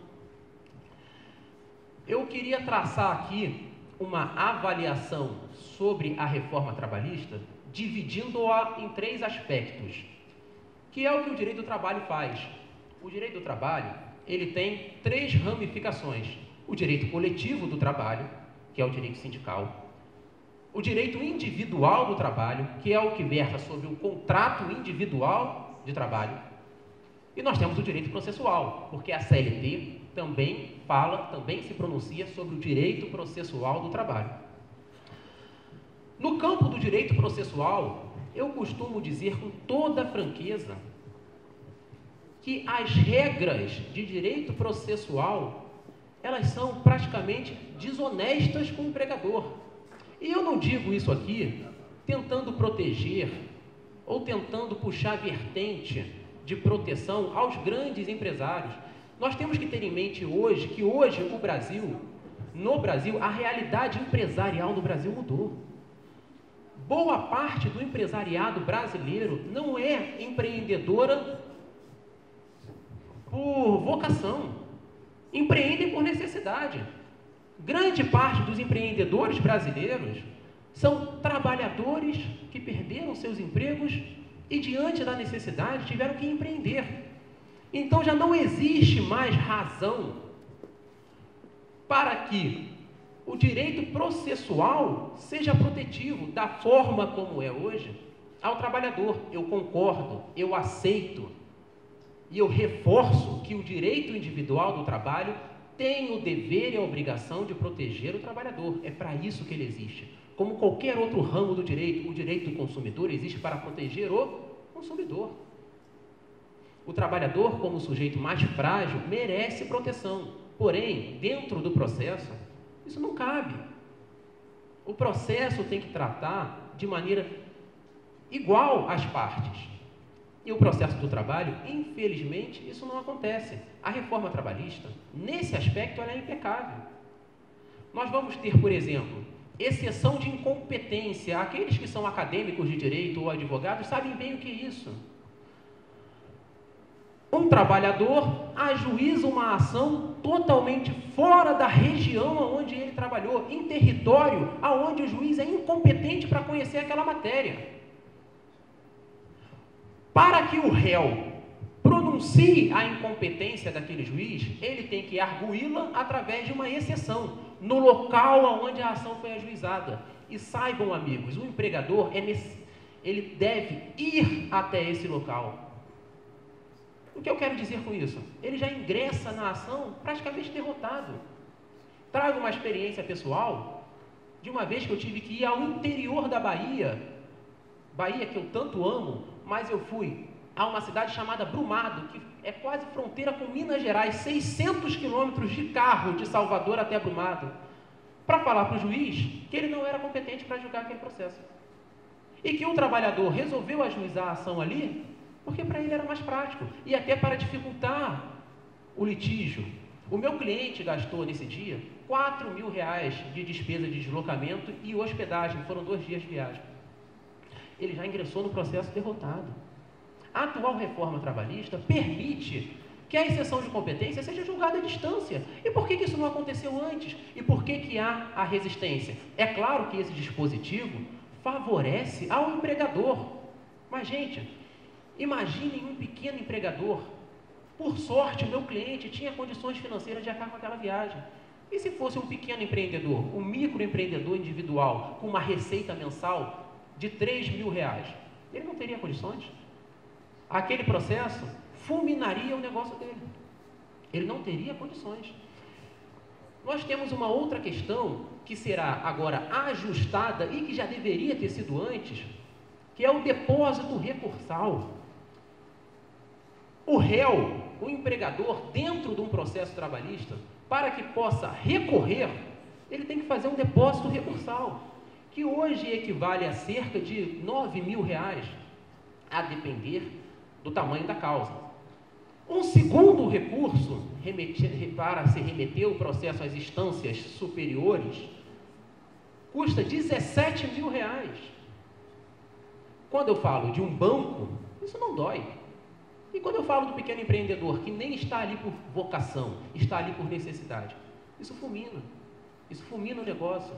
Eu queria traçar aqui uma avaliação sobre a reforma trabalhista, dividindo-a em 3 aspectos, que é o que o direito do trabalho faz. O direito do trabalho, ele tem 3 ramificações. O direito coletivo do trabalho, que é o direito sindical. O direito individual do trabalho, que é o que versa sobre o contrato individual de trabalho. E nós temos o direito processual, porque a CLT também se pronuncia sobre o direito processual do trabalho. No campo do direito processual, eu costumo dizer com toda franqueza que as regras de direito processual, elas são praticamente desonestas com o empregador. E eu não digo isso aqui tentando proteger ou tentando puxar vertente de proteção aos grandes empresários. Nós temos que ter em mente hoje que no Brasil, a realidade empresarial no Brasil mudou. Boa parte do empresariado brasileiro não é empreendedora por vocação, empreendem por necessidade. Grande parte dos empreendedores brasileiros são trabalhadores que perderam seus empregos e, diante da necessidade, tiveram que empreender. Então, já não existe mais razão para que o direito processual seja protetivo da forma como é hoje ao trabalhador. Eu concordo, eu aceito e eu reforço que o direito individual do trabalho tem o dever e a obrigação de proteger o trabalhador. É para isso que ele existe. Como qualquer outro ramo do direito, o direito do consumidor existe para proteger o consumidor. O trabalhador, como sujeito mais frágil, merece proteção. Porém, dentro do processo, isso não cabe. O processo tem que tratar de maneira igual às partes. E o processo do trabalho, infelizmente, isso não acontece. A reforma trabalhista, nesse aspecto, ela é impecável. Nós vamos ter, por exemplo, exceção de incompetência. Aqueles que são acadêmicos de direito ou advogados sabem bem o que é isso. um trabalhador ajuiza uma ação totalmente fora da região onde ele trabalhou, em território onde o juiz é incompetente para conhecer aquela matéria. Para que o réu pronuncie a incompetência daquele juiz, ele tem que arguí-la através de uma exceção, no local onde a ação foi ajuizada. E saibam, amigos, o empregador, ele deve ir até esse local. O que eu quero dizer com isso? Ele já ingressa na ação praticamente derrotado. Trago uma experiência pessoal de uma vez que eu tive que ir ao interior da Bahia que eu tanto amo, mas eu fui a uma cidade chamada Brumado, que é quase fronteira com Minas Gerais, 600 quilômetros de carro de Salvador até Brumado, para falar para o juiz que ele não era competente para julgar aquele processo. E que o trabalhador resolveu ajuizar a ação ali, porque para ele era mais prático, e até para dificultar o litígio. O meu cliente gastou nesse dia R$4.000 de despesa de deslocamento e hospedagem, foram 2 dias de viagem. Ele já ingressou no processo derrotado. A atual reforma trabalhista permite que a exceção de competência seja julgada à distância. E por que isso não aconteceu antes? E por que há a resistência? É claro que esse dispositivo favorece ao empregador. Mas, gente, imaginem um pequeno empregador. Por sorte, o meu cliente tinha condições financeiras de arcar com aquela viagem. E se fosse um pequeno empreendedor, um microempreendedor individual, com uma receita mensal de R$3.000, ele não teria condições? Aquele processo fulminaria o negócio dele. Ele não teria condições. Nós temos uma outra questão que será agora ajustada e que já deveria ter sido antes, que é o depósito recursal. O réu, o empregador, dentro de um processo trabalhista, para que possa recorrer, ele tem que fazer um depósito recursal, que hoje equivale a cerca de R$9.000, a depender do tamanho da causa. Um segundo recurso, para se remeter o processo às instâncias superiores, custa R$17.000. Quando eu falo de um banco, isso não dói. E quando eu falo do pequeno empreendedor, que nem está ali por vocação, está ali por necessidade, isso fulmina o negócio,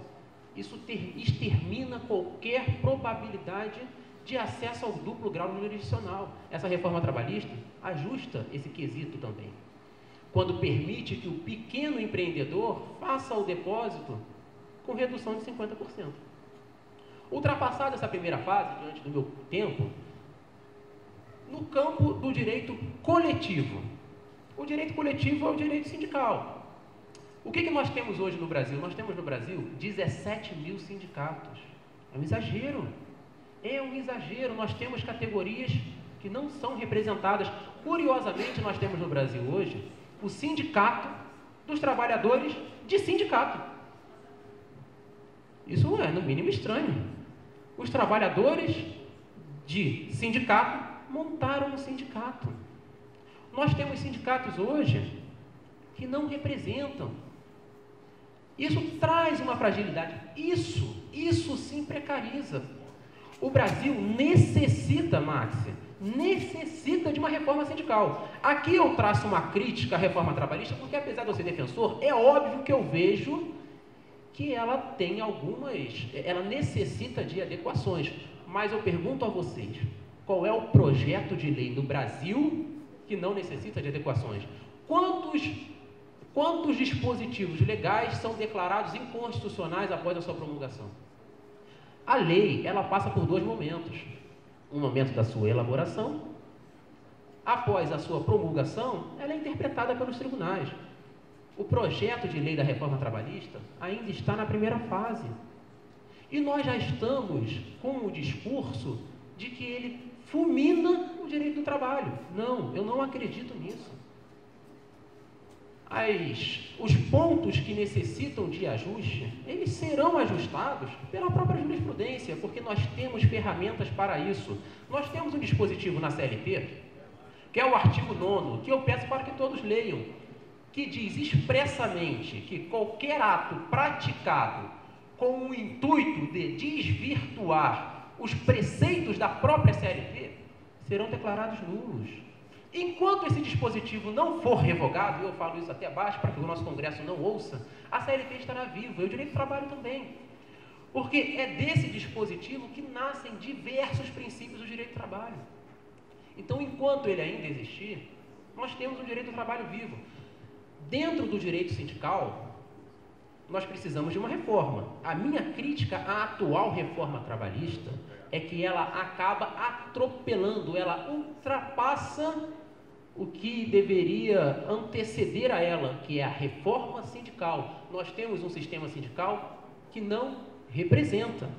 isso extermina qualquer probabilidade de acesso ao duplo grau jurisdicional. Essa reforma trabalhista ajusta esse quesito também, quando permite que o pequeno empreendedor faça o depósito com redução de 50%. Ultrapassada essa primeira fase, diante do meu tempo, no campo do direito coletivo. O direito coletivo é o direito sindical. O que nós temos hoje no Brasil? Nós temos no Brasil 17.000 sindicatos. É um exagero. É um exagero. Nós temos categorias que não são representadas. Curiosamente, nós temos no Brasil hoje o sindicato dos trabalhadores de sindicato. Isso é, no mínimo, estranho. Os trabalhadores de sindicato montaram um sindicato. Nós temos sindicatos hoje que não representam. Isso traz uma fragilidade. Isso sim precariza. O Brasil necessita, Márcia, necessita de uma reforma sindical. Aqui eu traço uma crítica à reforma trabalhista, porque apesar de eu ser defensor, é óbvio que eu vejo que ela tem ela necessita de adequações. Mas eu pergunto a vocês, qual é o projeto de lei no Brasil que não necessita de adequações? Quantos dispositivos legais são declarados inconstitucionais após a sua promulgação? A lei, ela passa por 2 momentos. Um momento da sua elaboração. Após a sua promulgação, ela é interpretada pelos tribunais. O projeto de lei da reforma trabalhista ainda está na primeira fase. E nós já estamos com o discurso de que ele fulmina o direito do trabalho. Não, eu não acredito nisso. Os pontos que necessitam de ajuste, eles serão ajustados pela própria jurisprudência, porque nós temos ferramentas para isso. Nós temos um dispositivo na CLT, que é o artigo 9º, que eu peço para que todos leiam, que diz expressamente que qualquer ato praticado com o intuito de desvirtuar os preceitos da própria CLT serão declarados nulos. Enquanto esse dispositivo não for revogado, e eu falo isso até abaixo para que o nosso Congresso não ouça, a CLT estará viva, e o direito do trabalho também. Porque é desse dispositivo que nascem diversos princípios do direito do trabalho. Então, enquanto ele ainda existir, nós temos um direito do trabalho vivo. Dentro do direito sindical, nós precisamos de uma reforma. A minha crítica à atual reforma trabalhista é que ela acaba atropelando, ela ultrapassa o que deveria anteceder a ela, que é a reforma sindical. Nós temos um sistema sindical que não representa,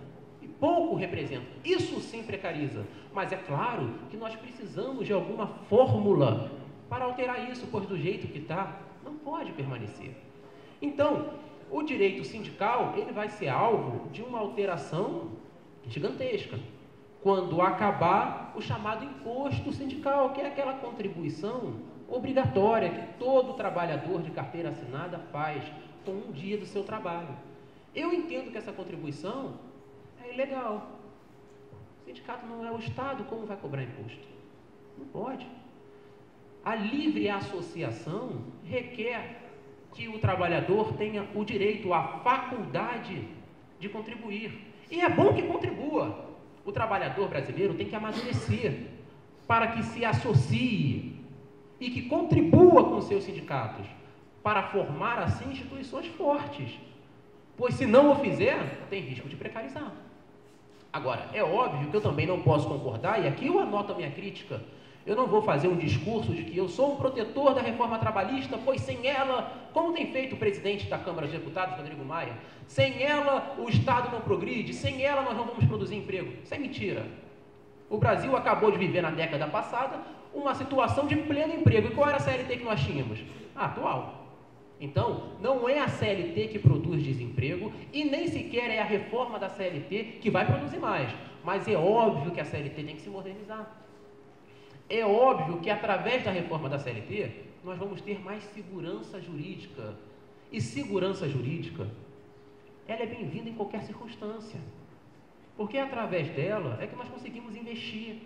e pouco representa. Isso sim precariza, mas é claro que nós precisamos de alguma fórmula para alterar isso, pois do jeito que está, não pode permanecer. Então, o direito sindical, ele vai ser alvo de uma alteração gigantesca, quando acabar o chamado imposto sindical, que é aquela contribuição obrigatória que todo trabalhador de carteira assinada faz com um dia do seu trabalho. Eu entendo que essa contribuição é ilegal. O sindicato não é o Estado, como vai cobrar imposto? Não pode. A livre associação requer que o trabalhador tenha o direito, a faculdade de contribuir. E é bom que contribua. O trabalhador brasileiro tem que amadurecer para que se associe e que contribua com seus sindicatos para formar assim instituições fortes. Pois se não o fizer, tem risco de precarizar. Agora, é óbvio que eu também não posso concordar, e aqui eu anoto a minha crítica. Eu não vou fazer um discurso de que eu sou um protetor da reforma trabalhista, pois sem ela, como tem feito o presidente da Câmara dos Deputados, Rodrigo Maia, sem ela o Estado não progride, sem ela nós não vamos produzir emprego. Isso é mentira. O Brasil acabou de viver na década passada uma situação de pleno emprego. E qual era a CLT que nós tínhamos? A atual. Então, não é a CLT que produz desemprego e nem sequer é a reforma da CLT que vai produzir mais. Mas é óbvio que a CLT tem que se modernizar. É óbvio que através da reforma da CLT nós vamos ter mais segurança jurídica. E segurança jurídica, ela é bem-vinda em qualquer circunstância. Porque através dela é que nós conseguimos investir,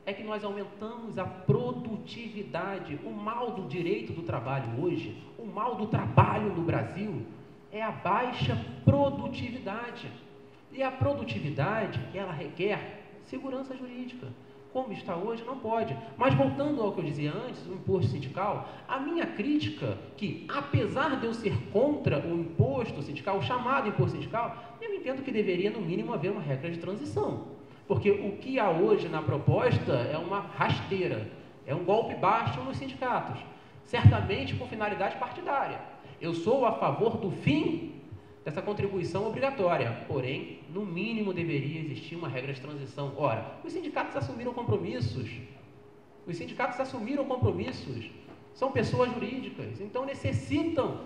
é que nós aumentamos a produtividade. O mal do direito do trabalho hoje, o mal do trabalho no Brasil, é a baixa produtividade. E a produtividade, ela requer segurança jurídica. Como está hoje, não pode. Mas voltando ao que eu dizia antes, o imposto sindical, a minha crítica, que apesar de eu ser contra o imposto sindical, o chamado imposto sindical, eu entendo que deveria, no mínimo, haver uma regra de transição. Porque o que há hoje na proposta é uma rasteira, é um golpe baixo nos sindicatos, certamente com finalidade partidária. Eu sou a favor do fim dessa contribuição obrigatória, porém, no mínimo deveria existir uma regra de transição. Ora, os sindicatos assumiram compromissos, são pessoas jurídicas, então necessitam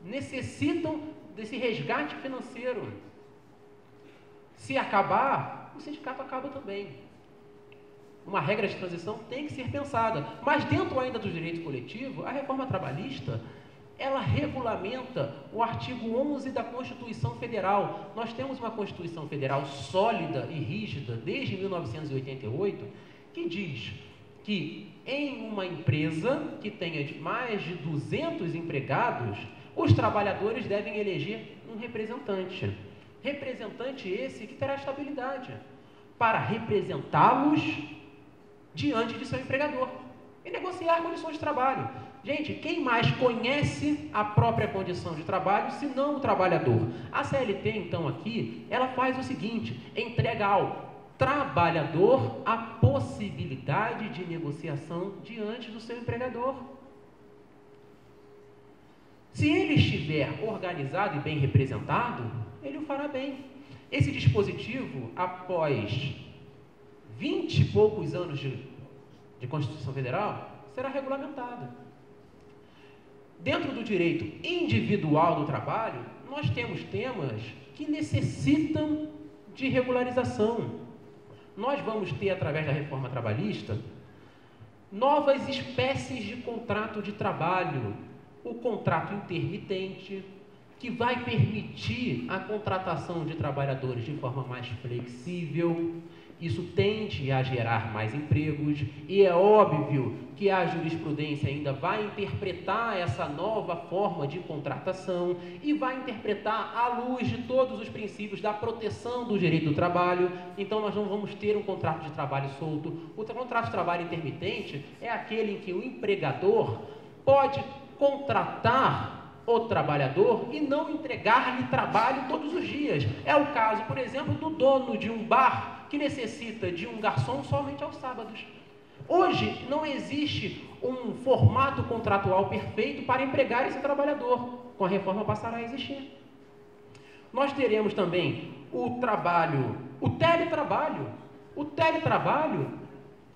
desse resgate financeiro. Se acabar, o sindicato acaba também. Uma regra de transição tem que ser pensada, mas dentro ainda do direito coletivo, a reforma trabalhista, ela regulamenta o artigo 11 da Constituição Federal. Nós temos uma Constituição Federal sólida e rígida desde 1988, que diz que em uma empresa que tenha mais de 200 empregados, os trabalhadores devem eleger um representante. Representante esse que terá estabilidade para representá-los diante de seu empregador e negociar condições de trabalho. Gente, quem mais conhece a própria condição de trabalho, se não o trabalhador? A CLT, então, aqui, ela faz o seguinte, entrega ao trabalhador a possibilidade de negociação diante do seu empregador. Se ele estiver organizado e bem representado, ele o fará bem. Esse dispositivo, após 20 e poucos anos de Constituição Federal, será regulamentado. Dentro do direito individual do trabalho, nós temos temas que necessitam de regularização. Nós vamos ter, através da reforma trabalhista, novas espécies de contrato de trabalho. O contrato intermitente, que vai permitir a contratação de trabalhadores de forma mais flexível Isso tende a gerar mais empregos e é óbvio que a jurisprudência ainda vai interpretar essa nova forma de contratação e vai interpretar à luz de todos os princípios da proteção do direito do trabalho. Então nós não vamos ter um contrato de trabalho solto. O contrato de trabalho intermitente é aquele em que o empregador pode contratar o trabalhador e não entregar-lhe trabalho todos os dias. É o caso, por exemplo, do dono de um bar que necessita de um garçom somente aos sábados. Hoje não existe um formato contratual perfeito para empregar esse trabalhador. Com a reforma passará a existir. Nós teremos também o teletrabalho. O teletrabalho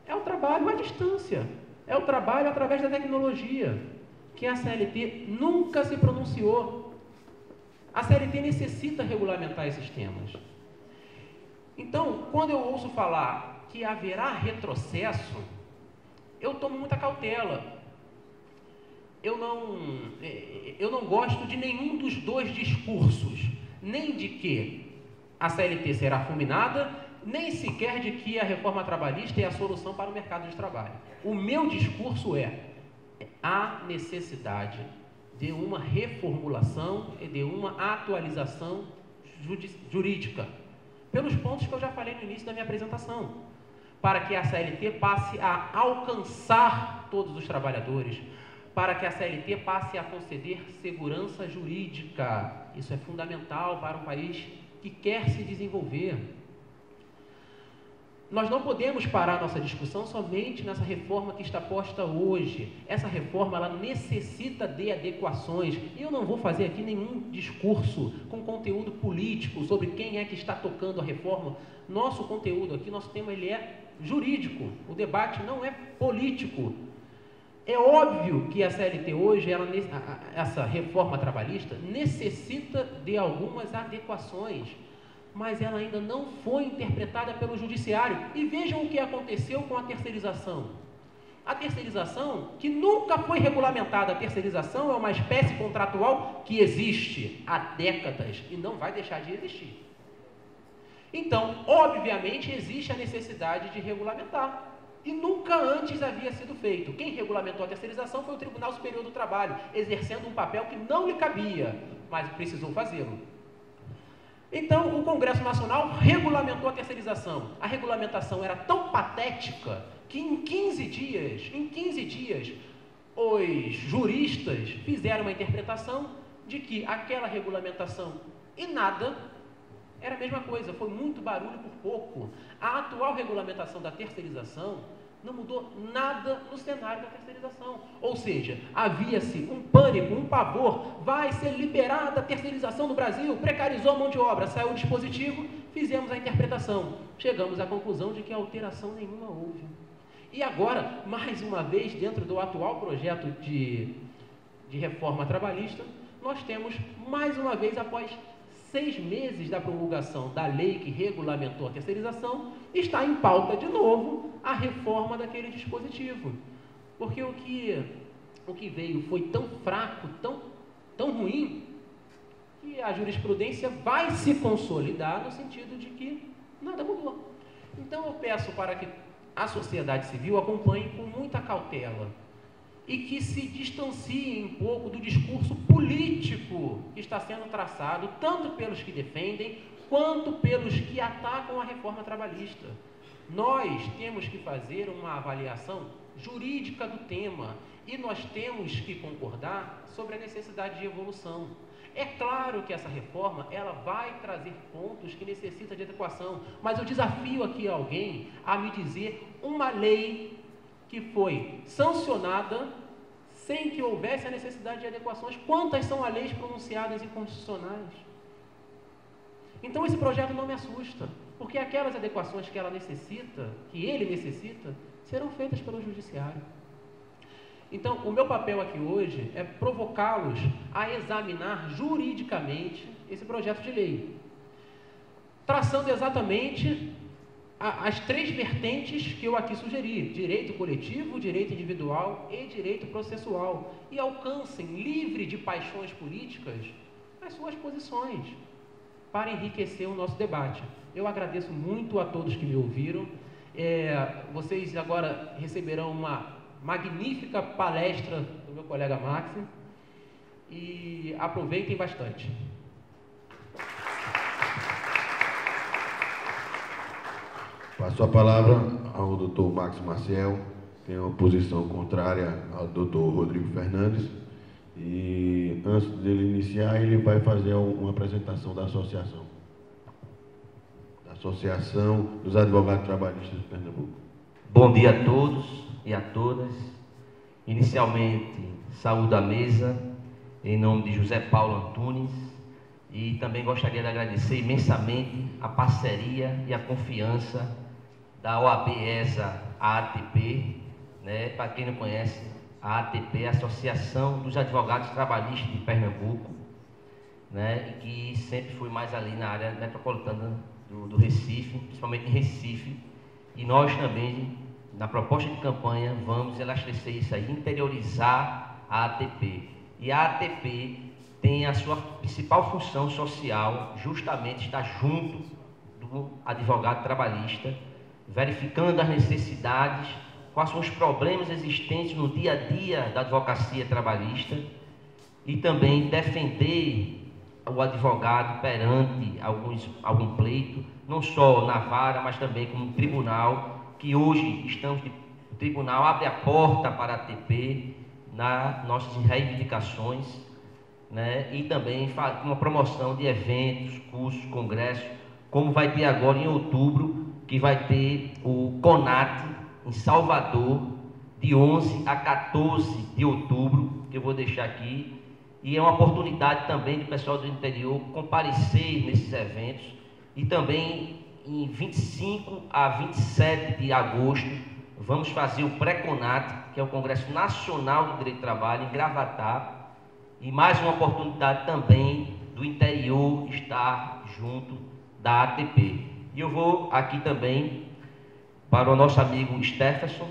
é o trabalho à distância, é o trabalho através da tecnologia, que a CLT nunca se pronunciou. A CLT necessita regulamentar esses temas. Então, quando eu ouço falar que haverá retrocesso, eu tomo muita cautela. Eu não gosto de nenhum dos dois discursos, nem de que a CLT será fulminada, nem sequer de que a reforma trabalhista é a solução para o mercado de trabalho. O meu discurso é a necessidade de uma reformulação e de uma atualização jurídica, pelos pontos que eu já falei no início da minha apresentação, para que a CLT passe a alcançar todos os trabalhadores, para que a CLT passe a conceder segurança jurídica. Isso é fundamental para um país que quer se desenvolver. Nós não podemos parar nossa discussão somente nessa reforma que está posta hoje. Essa reforma, ela necessita de adequações. E eu não vou fazer aqui nenhum discurso com conteúdo político sobre quem é que está tocando a reforma. Nosso conteúdo aqui, nosso tema, ele é jurídico. O debate não é político. É óbvio que a CLT hoje, essa reforma trabalhista, necessita de algumas adequações, mas ela ainda não foi interpretada pelo judiciário. E vejam o que aconteceu com a terceirização. A terceirização, que nunca foi regulamentada, a terceirização é uma espécie contratual que existe há décadas e não vai deixar de existir. Então, obviamente, existe a necessidade de regulamentar. E nunca antes havia sido feito. Quem regulamentou a terceirização foi o Tribunal Superior do Trabalho, exercendo um papel que não lhe cabia, mas precisou fazê-lo. Então, o Congresso Nacional regulamentou a terceirização. A regulamentação era tão patética que em 15 dias, os juristas fizeram uma interpretação de que aquela regulamentação e nada era a mesma coisa, foi muito barulho por pouco. A atual regulamentação da terceirização não mudou nada no cenário da terceirização. Ou seja, havia-se um pânico, um pavor, vai ser liberada a terceirização no Brasil, precarizou a mão de obra, saiu o dispositivo, fizemos a interpretação. Chegamos à conclusão de que alteração nenhuma houve. E agora, mais uma vez, dentro do atual projeto de reforma trabalhista, nós temos, mais uma vez, após 6 meses da promulgação da lei que regulamentou a terceirização, está em pauta de novo a reforma daquele dispositivo. Porque o que veio foi tão fraco, tão ruim, que a jurisprudência vai se consolidar no sentido de que nada mudou. Então eu peço para que a sociedade civil acompanhe com muita cautela e que se distancie um pouco do discurso político que está sendo traçado, tanto pelos que defendem, quanto pelos que atacam a reforma trabalhista. Nós temos que fazer uma avaliação jurídica do tema e nós temos que concordar sobre a necessidade de evolução. É claro que essa reforma, ela vai trazer pontos que necessitam de adequação, mas eu desafio aqui alguém a me dizer uma lei que foi sancionada sem que houvesse a necessidade de adequações. Quantas são as leis pronunciadas inconstitucionais? Então esse projeto não me assusta, porque aquelas adequações que ele necessita, serão feitas pelo judiciário. Então, o meu papel aqui hoje é provocá-los a examinar juridicamente esse projeto de lei, traçando exatamente as 3 vertentes que eu aqui sugeri: direito coletivo, direito individual e direito processual, e alcancem, livre de paixões políticas, as suas posições. para enriquecer o nosso debate. Eu agradeço muito a todos que me ouviram. Vocês agora receberão uma magnífica palestra do meu colega Max e aproveitem bastante. Passo a palavra ao Dr. Max Maciel, tem uma posição contrária ao Dr. Rodrigo Fernandes. E antes dele iniciar, ele vai fazer uma apresentação da Associação dos Advogados Trabalhistas de Pernambuco. Bom dia a todos e a todas. Inicialmente, saúdo a mesa, em nome de José Paulo Antunes, e também gostaria de agradecer imensamente a parceria e a confiança da OAB ESA ATP, né? Para quem não conhece, a ATP é a Associação dos Advogados Trabalhistas de Pernambuco, né? E que sempre foi mais ali na área metropolitana do Recife, principalmente em Recife, e nós também, na proposta de campanha, vamos elastrecer isso aí, interiorizar a ATP. E a ATP tem a sua principal função social, justamente estar junto do advogado trabalhista, verificando as necessidades, quais são os problemas existentes no dia a dia da advocacia trabalhista e também defender o advogado perante algum pleito, não só na vara, mas também como tribunal, que hoje o tribunal abre a porta para a ATP nas nossas reivindicações, né? E também uma promoção de eventos, cursos, congressos, como vai ter agora em outubro, que vai ter o CONAT em Salvador, de 11 a 14 de outubro, que eu vou deixar aqui. E é uma oportunidade também do pessoal do interior comparecer nesses eventos. E também em 25 a 27 de agosto, vamos fazer o pré-CONAT, que é o Congresso Nacional do Direito do Trabalho, em Gravatá. E mais uma oportunidade também do interior estar junto da ATP. E eu vou aqui também para o nosso amigo Stefferson,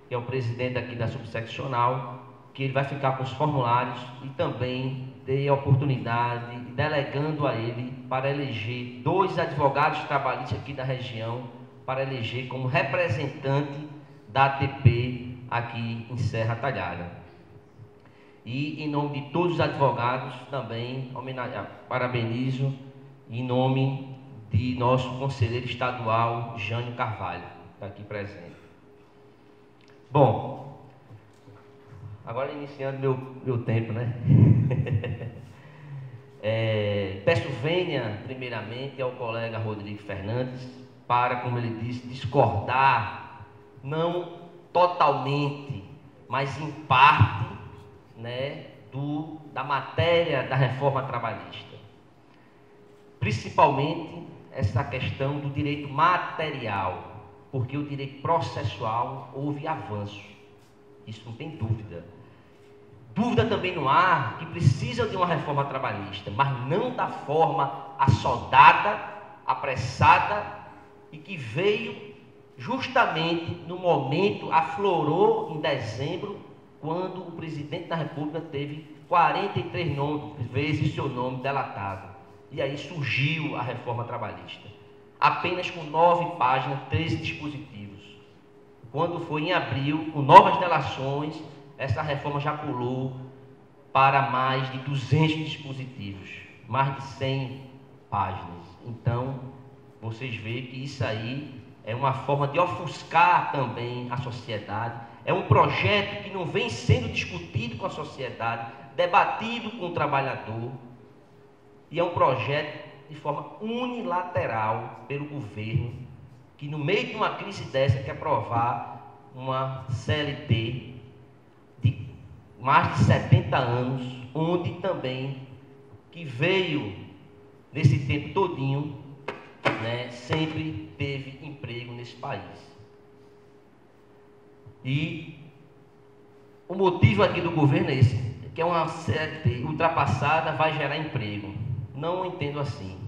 que é o presidente aqui da subseccional, que ele vai ficar com os formulários e também dei a oportunidade, delegando a ele, para eleger 2 advogados trabalhistas aqui da região, para eleger como representante da ATP aqui em Serra Talhada. E em nome de todos os advogados também parabenizo em nome de nosso conselheiro estadual, Jânio Carvalho, que está aqui presente. Bom, agora iniciando meu tempo, né? Peço vênia, primeiramente, ao colega Rodrigo Fernandes, para, como ele disse, discordar, não totalmente, mas em parte, né, da matéria da reforma trabalhista. Principalmente essa questão do direito material, porque o direito processual houve avanço, isso não tem dúvida. Dúvida também não há que precisa de uma reforma trabalhista, mas não da forma assodada, apressada e que veio justamente no momento, aflorou em dezembro, quando o presidente da República teve 43 vezes seu nome delatado. E aí surgiu a reforma trabalhista, apenas com 9 páginas, 13 dispositivos. Quando foi em abril, com novas delações, essa reforma já pulou para mais de 200 dispositivos, mais de 100 páginas. Então, vocês veem que isso aí é uma forma de ofuscar também a sociedade. É um projeto que não vem sendo discutido com a sociedade, debatido com o trabalhador, e é um projeto de forma unilateral pelo governo, que no meio de uma crise dessa quer aprovar uma CLT de mais de 70 anos, onde também que veio nesse tempo todinho, né, sempre teve emprego nesse país. E o motivo aqui do governo é esse, que é uma CLT ultrapassada, vai gerar emprego. Não entendo assim.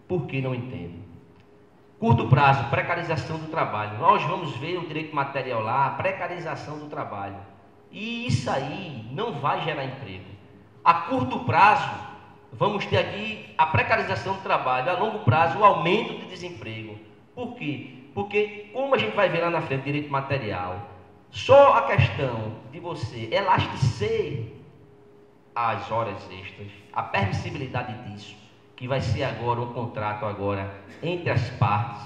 Por que não entendo? Curto prazo, precarização do trabalho. Nós vamos ver o direito material lá, a precarização do trabalho. E isso aí não vai gerar emprego. A curto prazo, vamos ter aqui a precarização do trabalho, a longo prazo, o aumento de desemprego. Por quê? Porque, como a gente vai ver lá na frente, direito material, só a questão de você elasticecer as horas extras, a permissibilidade disso, que vai ser agora um contrato agora entre as partes,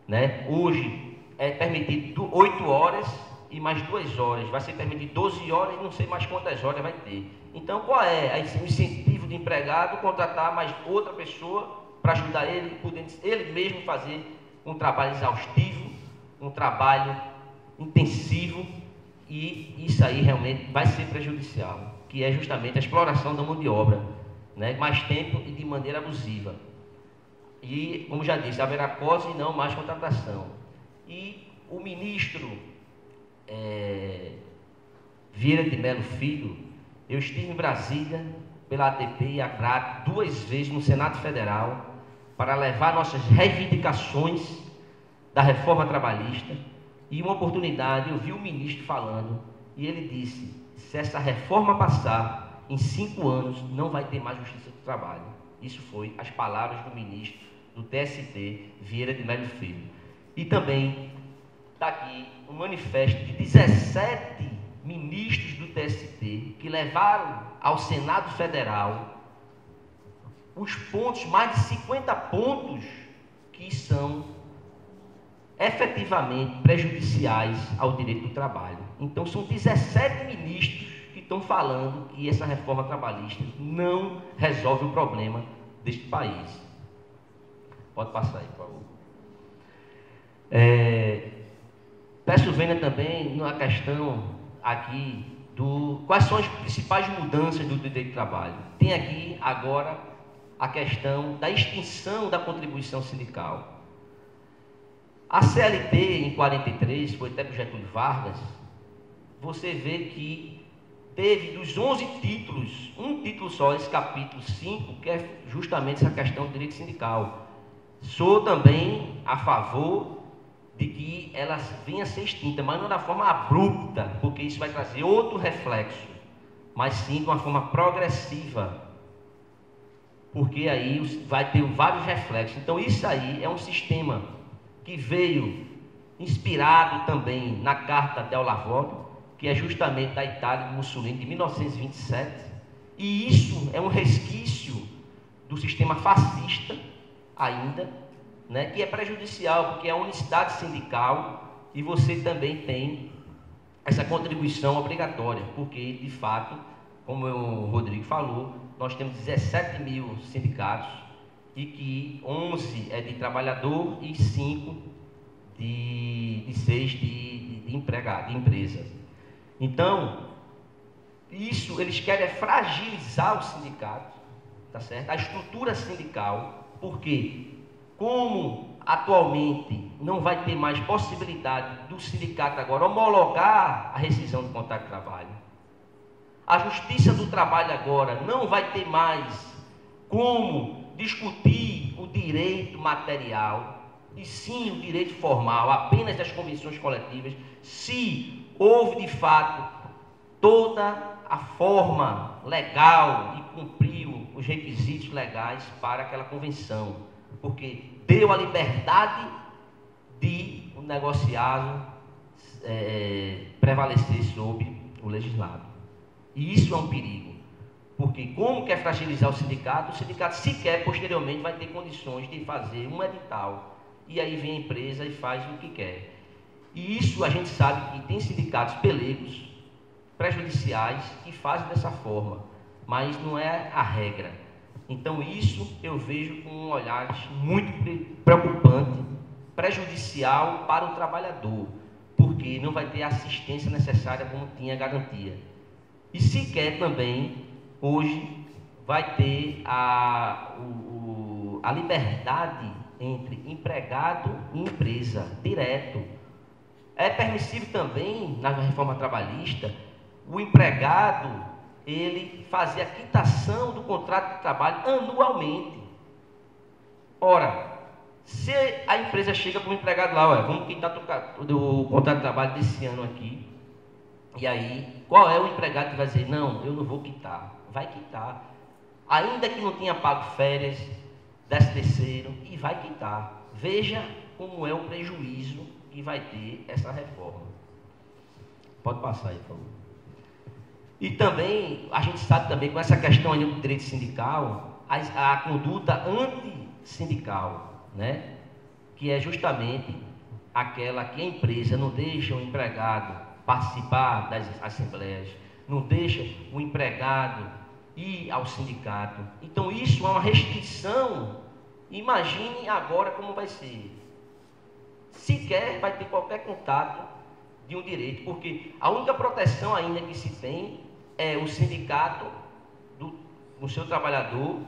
né? Hoje é permitido 8 horas e mais 2 horas, vai ser permitido 12 horas e não sei mais quantas horas vai ter. Então, qual é o incentivo do empregado contratar mais outra pessoa para ajudar ele, poder ele mesmo fazer um trabalho exaustivo, um trabalho intensivo, e isso aí realmente vai ser prejudicial, que é justamente a exploração da mão de obra, né? Mais tempo e de maneira abusiva. E, como já disse, haverá cose e não mais contratação. E o ministro Vieira de Mello Filho, eu estive em Brasília pela ATP e ACRAT 2 vezes no Senado Federal para levar nossas reivindicações da reforma trabalhista, e uma oportunidade eu vi o ministro falando e ele disse: se essa reforma passar, em 5 anos não vai ter mais justiça do trabalho. Isso foi as palavras do ministro do TST, Vieira de Mello Filho. E também está aqui um manifesto de 17 ministros do TST que levaram ao Senado Federal os pontos, mais de 50 pontos que são efetivamente prejudiciais ao direito do trabalho. Então são 17 ministros que estão falando que essa reforma trabalhista não resolve o problema deste país. Pode passar aí, por favor. Peço vênia também na questão aqui quais são as principais mudanças do direito do trabalho. Tem aqui agora a questão da extinção da contribuição sindical. A CLT, em 43, foi até para Getúlio Vargas, você vê que teve dos 11 títulos, um título só, esse capítulo 5, que é justamente essa questão do direito sindical. Sou também a favor de que ela venha a ser extinta, mas não da forma abrupta, porque isso vai trazer outro reflexo, mas sim de uma forma progressiva, porque aí vai ter vários reflexos. Então isso aí é um sistema que veio inspirado também na Carta del Lavoro, que é justamente da Itália de Mussolini, de 1927, e isso é um resquício do sistema fascista ainda, né, que é prejudicial, porque é a unicidade sindical e você também tem essa contribuição obrigatória, porque, de fato, como o Rodrigo falou, nós temos 17 mil sindicatos e que 11 é de trabalhador e 5 de 6 de empregado, de empresa. Então, isso eles querem fragilizar o sindicato, tá certo? A estrutura sindical, porque como atualmente não vai ter mais possibilidade do sindicato agora homologar a rescisão do contrato de trabalho, a Justiça do Trabalho agora não vai ter mais como discutir o direito material, e sim o direito formal, apenas das convenções coletivas, se houve de fato toda a forma legal e cumpriu os requisitos legais para aquela convenção, porque deu a liberdade de o negociado prevalecer sobre o legislado. E isso é um perigo, porque como quer fragilizar o sindicato sequer posteriormente vai ter condições de fazer um edital, e aí vem a empresa e faz o que quer. E isso a gente sabe que tem sindicatos pelegos, prejudiciais, que fazem dessa forma, mas não é a regra. Então isso eu vejo com um olhar muito preocupante, prejudicial para o trabalhador, porque não vai ter a assistência necessária como tinha garantia. E sequer também, hoje, vai ter a liberdade entre empregado e empresa, direto. É permissível também, na reforma trabalhista, o empregado ele fazer a quitação do contrato de trabalho anualmente. Ora, se a empresa chega para o empregado lá, olha, vamos quitar o contrato de trabalho desse ano aqui, e aí, qual é o empregado que vai dizer, não, eu não vou quitar? Vai quitar. ainda que não tenha pago férias, 13º, e vai quitar. Veja como é o prejuízo que vai ter essa reforma. Pode passar aí, por favor. E também, a gente sabe também, com essa questão aí do direito sindical, a conduta antissindical, né? Que é justamente aquela que a empresa não deixa o empregado participar das assembleias, não deixa o empregado ir ao sindicato. Então isso é uma restrição. Imagine agora como vai ser. Sequer vai ter qualquer contato de um direito, porque a única proteção ainda que se tem é o sindicato do seu trabalhador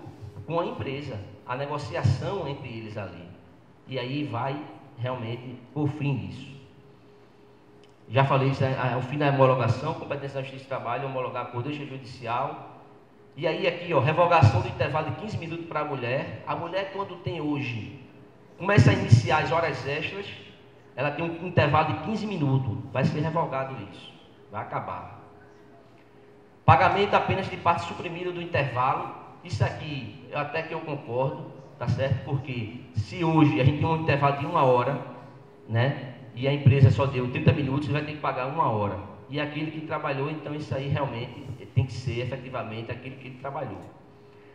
com a empresa, a negociação entre eles ali. E aí vai realmente por fim nisso. Já falei isso, o fim da homologação, competência da Justiça do Trabalho, homologar por deixa judicial. E aí aqui, ó, revogação do intervalo de 15 minutos para a mulher. A mulher, quando tem hoje, começa a iniciar as horas extras, ela tem um intervalo de 15 minutos. Vai ser revogado isso. Vai acabar. Pagamento apenas de parte suprimida do intervalo. Isso aqui, até que eu concordo, tá certo? Porque se hoje a gente tem um intervalo de 1 hora, né? E a empresa só deu 30 minutos, você vai ter que pagar 1 hora. E aquele que trabalhou, então isso aí realmente tem que ser efetivamente aquele que ele trabalhou.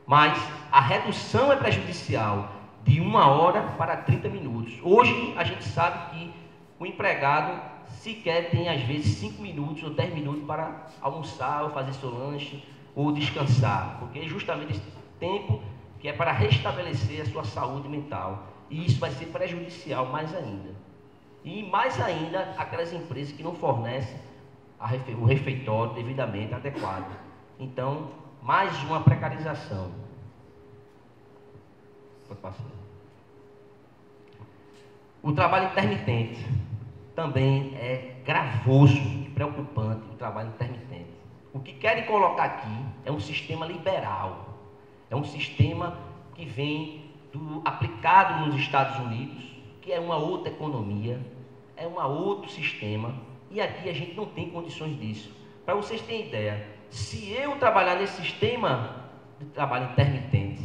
Mas a redução é prejudicial de 1 hora para 30 minutos. Hoje a gente sabe que o empregado sequer tem às vezes 5 minutos ou 10 minutos para almoçar ou fazer seu lanche ou descansar, porque é justamente esse tempo que é para restabelecer a sua saúde mental. E isso vai ser prejudicial mais ainda. E mais ainda aquelas empresas que não fornecem o refeitório devidamente adequado. Então, mais uma precarização. Pode passar. O trabalho intermitente também é gravoso e preocupante, o trabalho intermitente. O que querem colocar aqui é um sistema liberal. É um sistema que vem aplicado nos Estados Unidos, que é uma outra economia, é um outro sistema, e aqui a gente não tem condições disso. Para vocês terem ideia, se eu trabalhar nesse sistema de trabalho intermitente,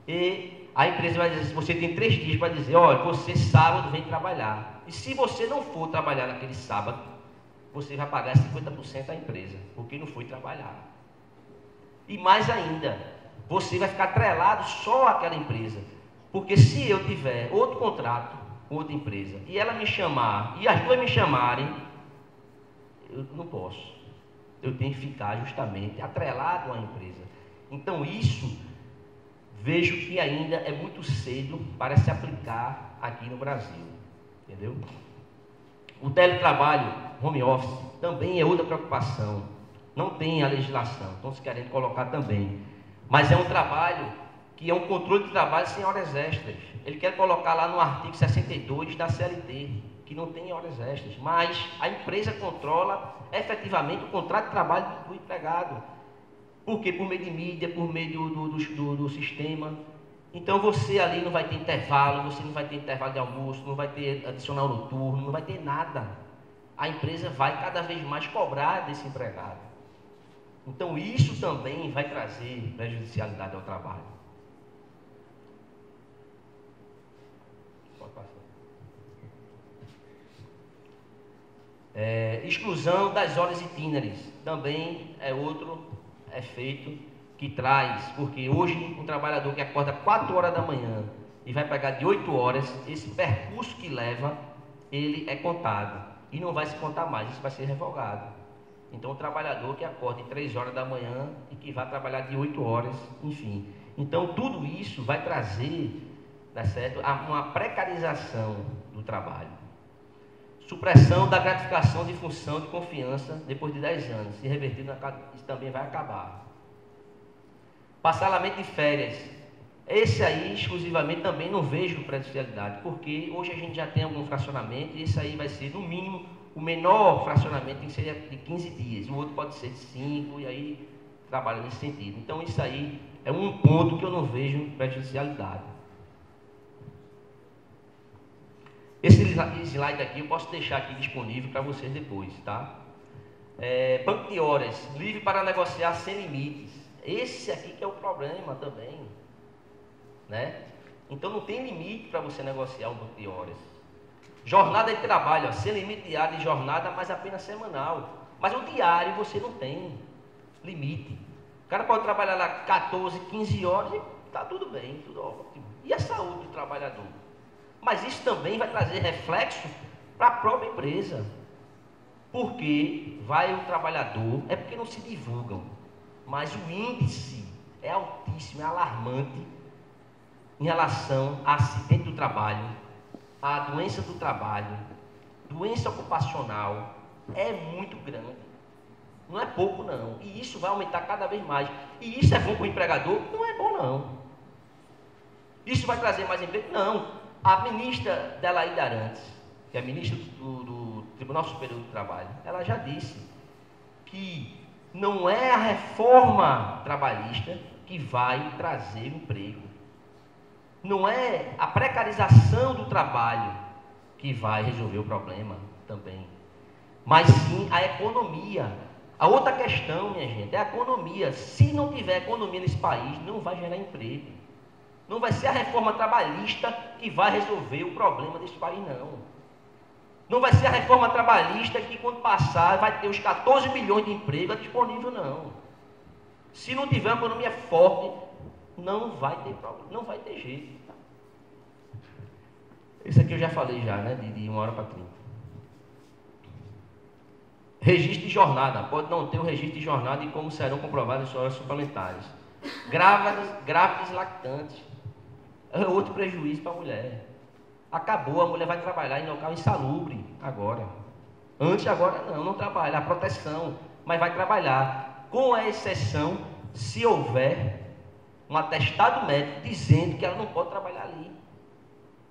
e a empresa vai dizer, você tem 3 dias para dizer, olha, você sábado vem trabalhar. E se você não for trabalhar naquele sábado, você vai pagar 50% à empresa, porque não foi trabalhar. E mais ainda, você vai ficar atrelado só àquela empresa. Porque se eu tiver outro contrato com outra empresa, e ela me chamar, e as duas me chamarem, eu não posso. Eu tenho que ficar justamente atrelado à empresa. Então isso, vejo que ainda é muito cedo para se aplicar aqui no Brasil. Entendeu? O teletrabalho, home office, também é outra preocupação. Não tem a legislação, estão se querendo colocar também. Mas é um trabalho que é um controle de trabalho sem horas extras. Ele quer colocar lá no artigo 62 da CLT, que não tem horas extras. Mas a empresa controla efetivamente o contrato de trabalho do empregado. Por quê? Por meio de mídia, por meio do sistema. Então você ali não vai ter intervalo, você não vai ter intervalo de almoço, não vai ter adicional noturno, não vai ter nada. A empresa vai cada vez mais cobrar desse empregado. Então isso também vai trazer prejudicialidade ao trabalho. Pode passar. Exclusão das horas itíneres também é outro efeito que traz, porque hoje um trabalhador que acorda 4 horas da manhã e vai pegar de 8 horas, esse percurso que leva, ele é contado e não vai se contar mais, isso vai ser revogado. Então o trabalhador que acorda de 3 horas da manhã e que vai trabalhar de 8 horas, enfim. Então tudo isso vai trazer, tá certo, uma precarização do trabalho. Supressão da gratificação de função de confiança depois de 10 anos, se revertido, isso também vai acabar. Parcelamento de férias, esse aí exclusivamente também não vejo prejudicialidade, porque hoje a gente já tem algum fracionamento e esse aí vai ser no mínimo, o menor fracionamento tem que ser de 15 dias, o outro pode ser de 5 e aí trabalha nesse sentido. Então isso aí é um ponto que eu não vejo prejudicialidade. Esse slide aqui eu posso deixar aqui disponível para vocês depois, tá? Banco de horas, livre para negociar sem limites. Esse aqui que é o problema também, né? Então não tem limite para você negociar um banco de horas. Jornada de trabalho, ó, sem limite diário de jornada, mas apenas semanal. Mas o diário você não tem limite. O cara pode trabalhar lá 14, 15 horas e está tudo bem, tudo ótimo. E a saúde do trabalhador? Mas isso também vai trazer reflexo para a própria empresa. Porque vai o trabalhador, é porque não se divulgam, mas o índice é altíssimo, é alarmante em relação a acidente do trabalho, a doença do trabalho, doença ocupacional, é muito grande. Não é pouco não, e isso vai aumentar cada vez mais. E isso é bom para o empregador? Não é bom não. Isso vai trazer mais emprego? Não. A ministra Delaide Arantes, que é a ministra do Tribunal Superior do Trabalho, ela já disse que não é a reforma trabalhista que vai trazer emprego. Não é a precarização do trabalho que vai resolver o problema também, mas sim a economia. A outra questão, minha gente, é a economia. Se não tiver economia nesse país, não vai gerar emprego. Não vai ser a reforma trabalhista que vai resolver o problema desse país, não. Não vai ser a reforma trabalhista que, quando passar, vai ter os 14 milhões de empregos disponíveis, não. Se não tiver uma economia forte, não vai ter problema, não vai ter jeito. Esse aqui eu já falei já, né? De 1 hora para 30. Registro de jornada. Pode não ter o registro de jornada e como serão comprovadas as horas suplementares. Grávidas e lactantes. É outro prejuízo para a mulher. Acabou, a mulher vai trabalhar em local insalubre agora. Antes, agora não trabalha. A proteção, mas vai trabalhar. Com a exceção, se houver um atestado médico dizendo que ela não pode trabalhar ali.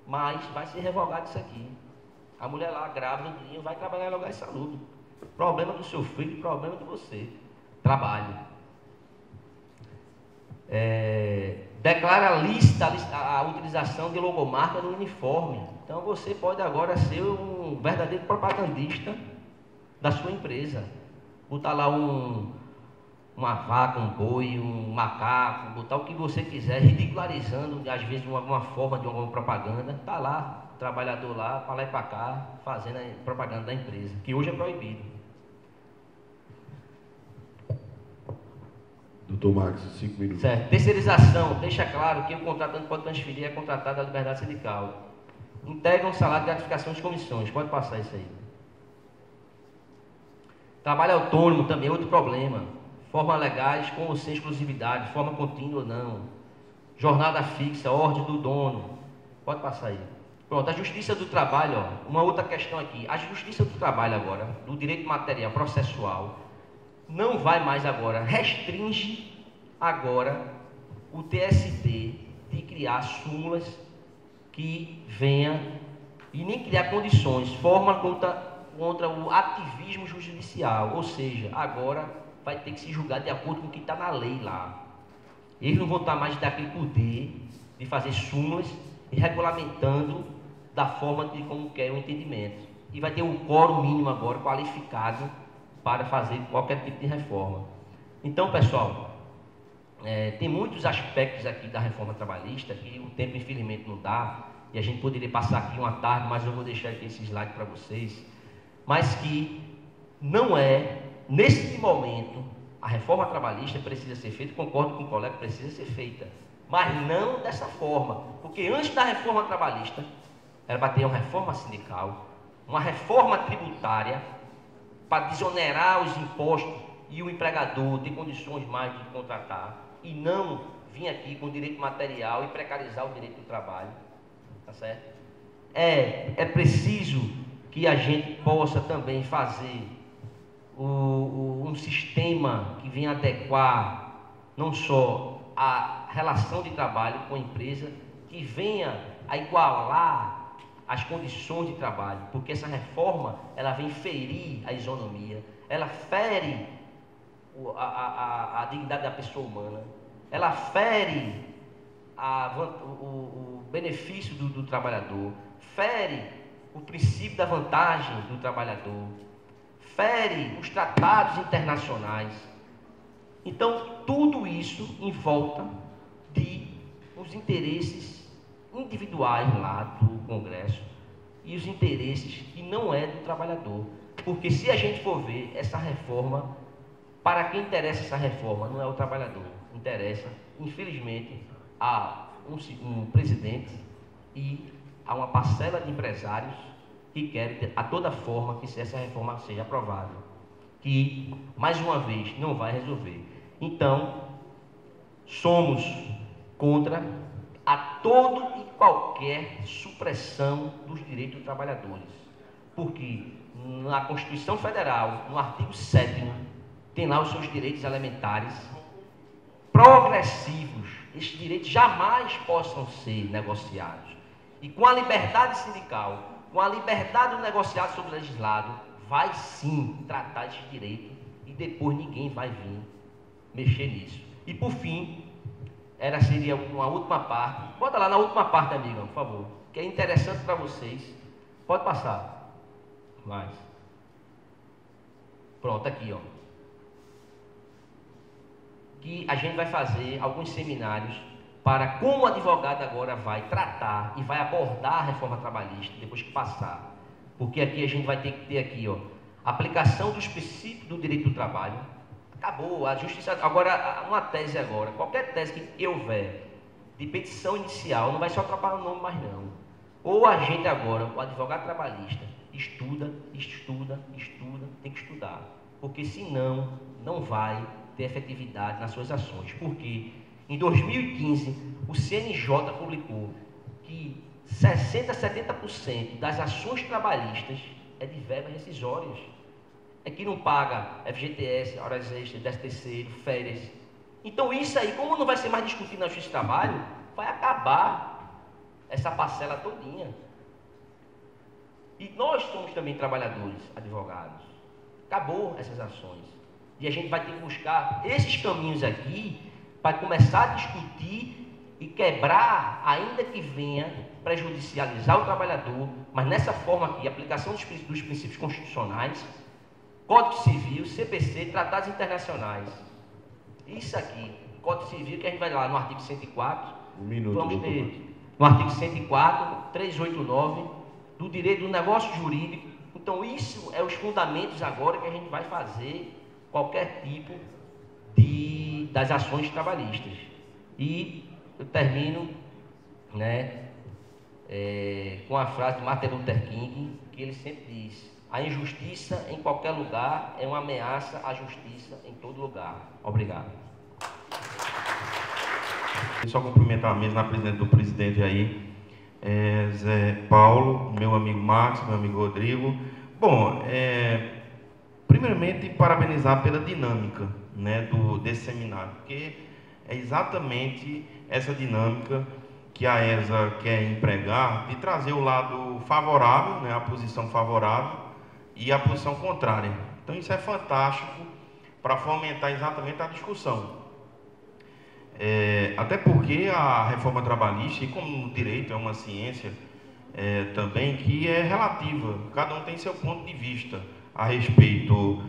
Mas vai ser revogado isso aqui. A mulher lá, grávida, vai trabalhar em lugar insalubre. Problema do seu filho, problema de você. Trabalho. Declara lícita a utilização de logomarca no uniforme. Então você pode agora ser um verdadeiro propagandista da sua empresa. Botar lá uma vaca, um boi, um macaco, botar o que você quiser, ridicularizando, às vezes, de alguma forma, de alguma propaganda. Está lá, o trabalhador lá, para lá e para cá, fazendo a propaganda da empresa, que hoje é proibido. Doutor Max, 5 minutos. Certo. Terceirização, deixa claro que o contratante pode transferir a contratada da liberdade sindical. Integram o salário de gratificação de comissões. Pode passar isso aí. Trabalho autônomo também é outro problema. Formas legais com ou sem exclusividade, forma contínua ou não. Jornada fixa, ordem do dono. Pode passar aí. Pronto, a justiça do trabalho, ó, uma outra questão aqui. A justiça do trabalho agora, do direito material processual, não vai mais agora, restringe agora o TST de criar súmulas que venha e nem criar condições, forma contra o ativismo judicial, ou seja, agora vai ter que se julgar de acordo com o que está na lei lá. Eles não vão estar mais daquele poder de fazer súmulas e regulamentando da forma de como quer o entendimento. E vai ter um quórum mínimo agora qualificado para fazer qualquer tipo de reforma. Então, pessoal, tem muitos aspectos aqui da reforma trabalhista que o tempo, infelizmente, não dá, e a gente poderia passar aqui uma tarde, mas eu vou deixar aqui esse slide para vocês, mas que não é, nesse momento, a reforma trabalhista precisa ser feita, concordo com o colega, precisa ser feita, mas não dessa forma, porque antes da reforma trabalhista, era para ter uma reforma sindical, uma reforma tributária, para desonerar os impostos e o empregador ter condições mais de contratar e não vir aqui com direito material e precarizar o direito do trabalho, tá certo? É preciso que a gente possa também fazer um sistema que venha adequar não só a relação de trabalho com a empresa, que venha a igualar as condições de trabalho, porque essa reforma ela vem ferir a isonomia, ela fere a dignidade da pessoa humana, ela fere o benefício do trabalhador, fere o princípio da vantagem do trabalhador, fere os tratados internacionais. Então, tudo isso em volta de os interesses individuais lá do Congresso e os interesses que não é do trabalhador. Porque se a gente for ver essa reforma, para quem interessa essa reforma não é o trabalhador, interessa, infelizmente, a um presidente e a uma parcela de empresários que querem, a toda forma, que essa reforma seja aprovada, que, mais uma vez, não vai resolver. Então, somos contra a todo e qualquer supressão dos direitos dos trabalhadores, porque na Constituição Federal, no artigo 7º, tem lá os seus direitos elementares progressivos. Esses direitos jamais possam ser negociados. E com a liberdade sindical, com a liberdade do negociado sobre o legislado, vai sim tratar esse direito e depois ninguém vai vir mexer nisso. E por fim, seria uma última parte. Bota lá na última parte, amiga, por favor, que é interessante para vocês. Pode passar. Mais. Pronto, aqui, ó. Que a gente vai fazer alguns seminários para como o advogado agora vai tratar e vai abordar a reforma trabalhista depois que passar. Porque aqui a gente vai ter que ter aqui, ó, aplicação dos princípios do direito do trabalho. Acabou, a justiça, agora, uma tese agora, qualquer tese que houver de petição inicial, não vai só atrapalhar o nome mais não. Ou a gente agora, o advogado trabalhista, estuda, tem que estudar. Porque senão, não vai ter efetividade nas suas ações. Porque em 2015, o CNJ publicou que 60% a 70% das ações trabalhistas é de verbas rescisórias. É que não paga FGTS, horas extras, 13º, férias. Então isso aí, como não vai ser mais discutido na Justiça do Trabalho, vai acabar essa parcela todinha. E nós somos também trabalhadores, advogados. Acabou essas ações. E a gente vai ter que buscar esses caminhos aqui para começar a discutir e quebrar, ainda que venha prejudicializar o trabalhador, mas nessa forma aqui, aplicação dos princípios constitucionais, Código Civil, CPC, tratados internacionais. Isso aqui, Código Civil, que a gente vai lá no artigo 104, vamos ter no artigo 104, 389, do direito do negócio jurídico. Então, isso é os fundamentos agora que a gente vai fazer qualquer tipo das ações trabalhistas. E eu termino, né, com a frase de Martin Luther King, que ele sempre diz: a injustiça em qualquer lugar é uma ameaça à justiça em todo lugar. Obrigado. Só cumprimentar a mesa, na presença do presidente aí, Zé Paulo, meu amigo Max, meu amigo Rodrigo. Bom, primeiramente, parabenizar pela dinâmica, né, desse seminário, porque é exatamente essa dinâmica que a ESA quer empregar, de trazer o lado favorável, né, a posição favorável, e a posição contrária. Então isso é fantástico para fomentar exatamente a discussão. Até porque a reforma trabalhista, e como o direito é uma ciência também que é relativa, cada um tem seu ponto de vista a respeito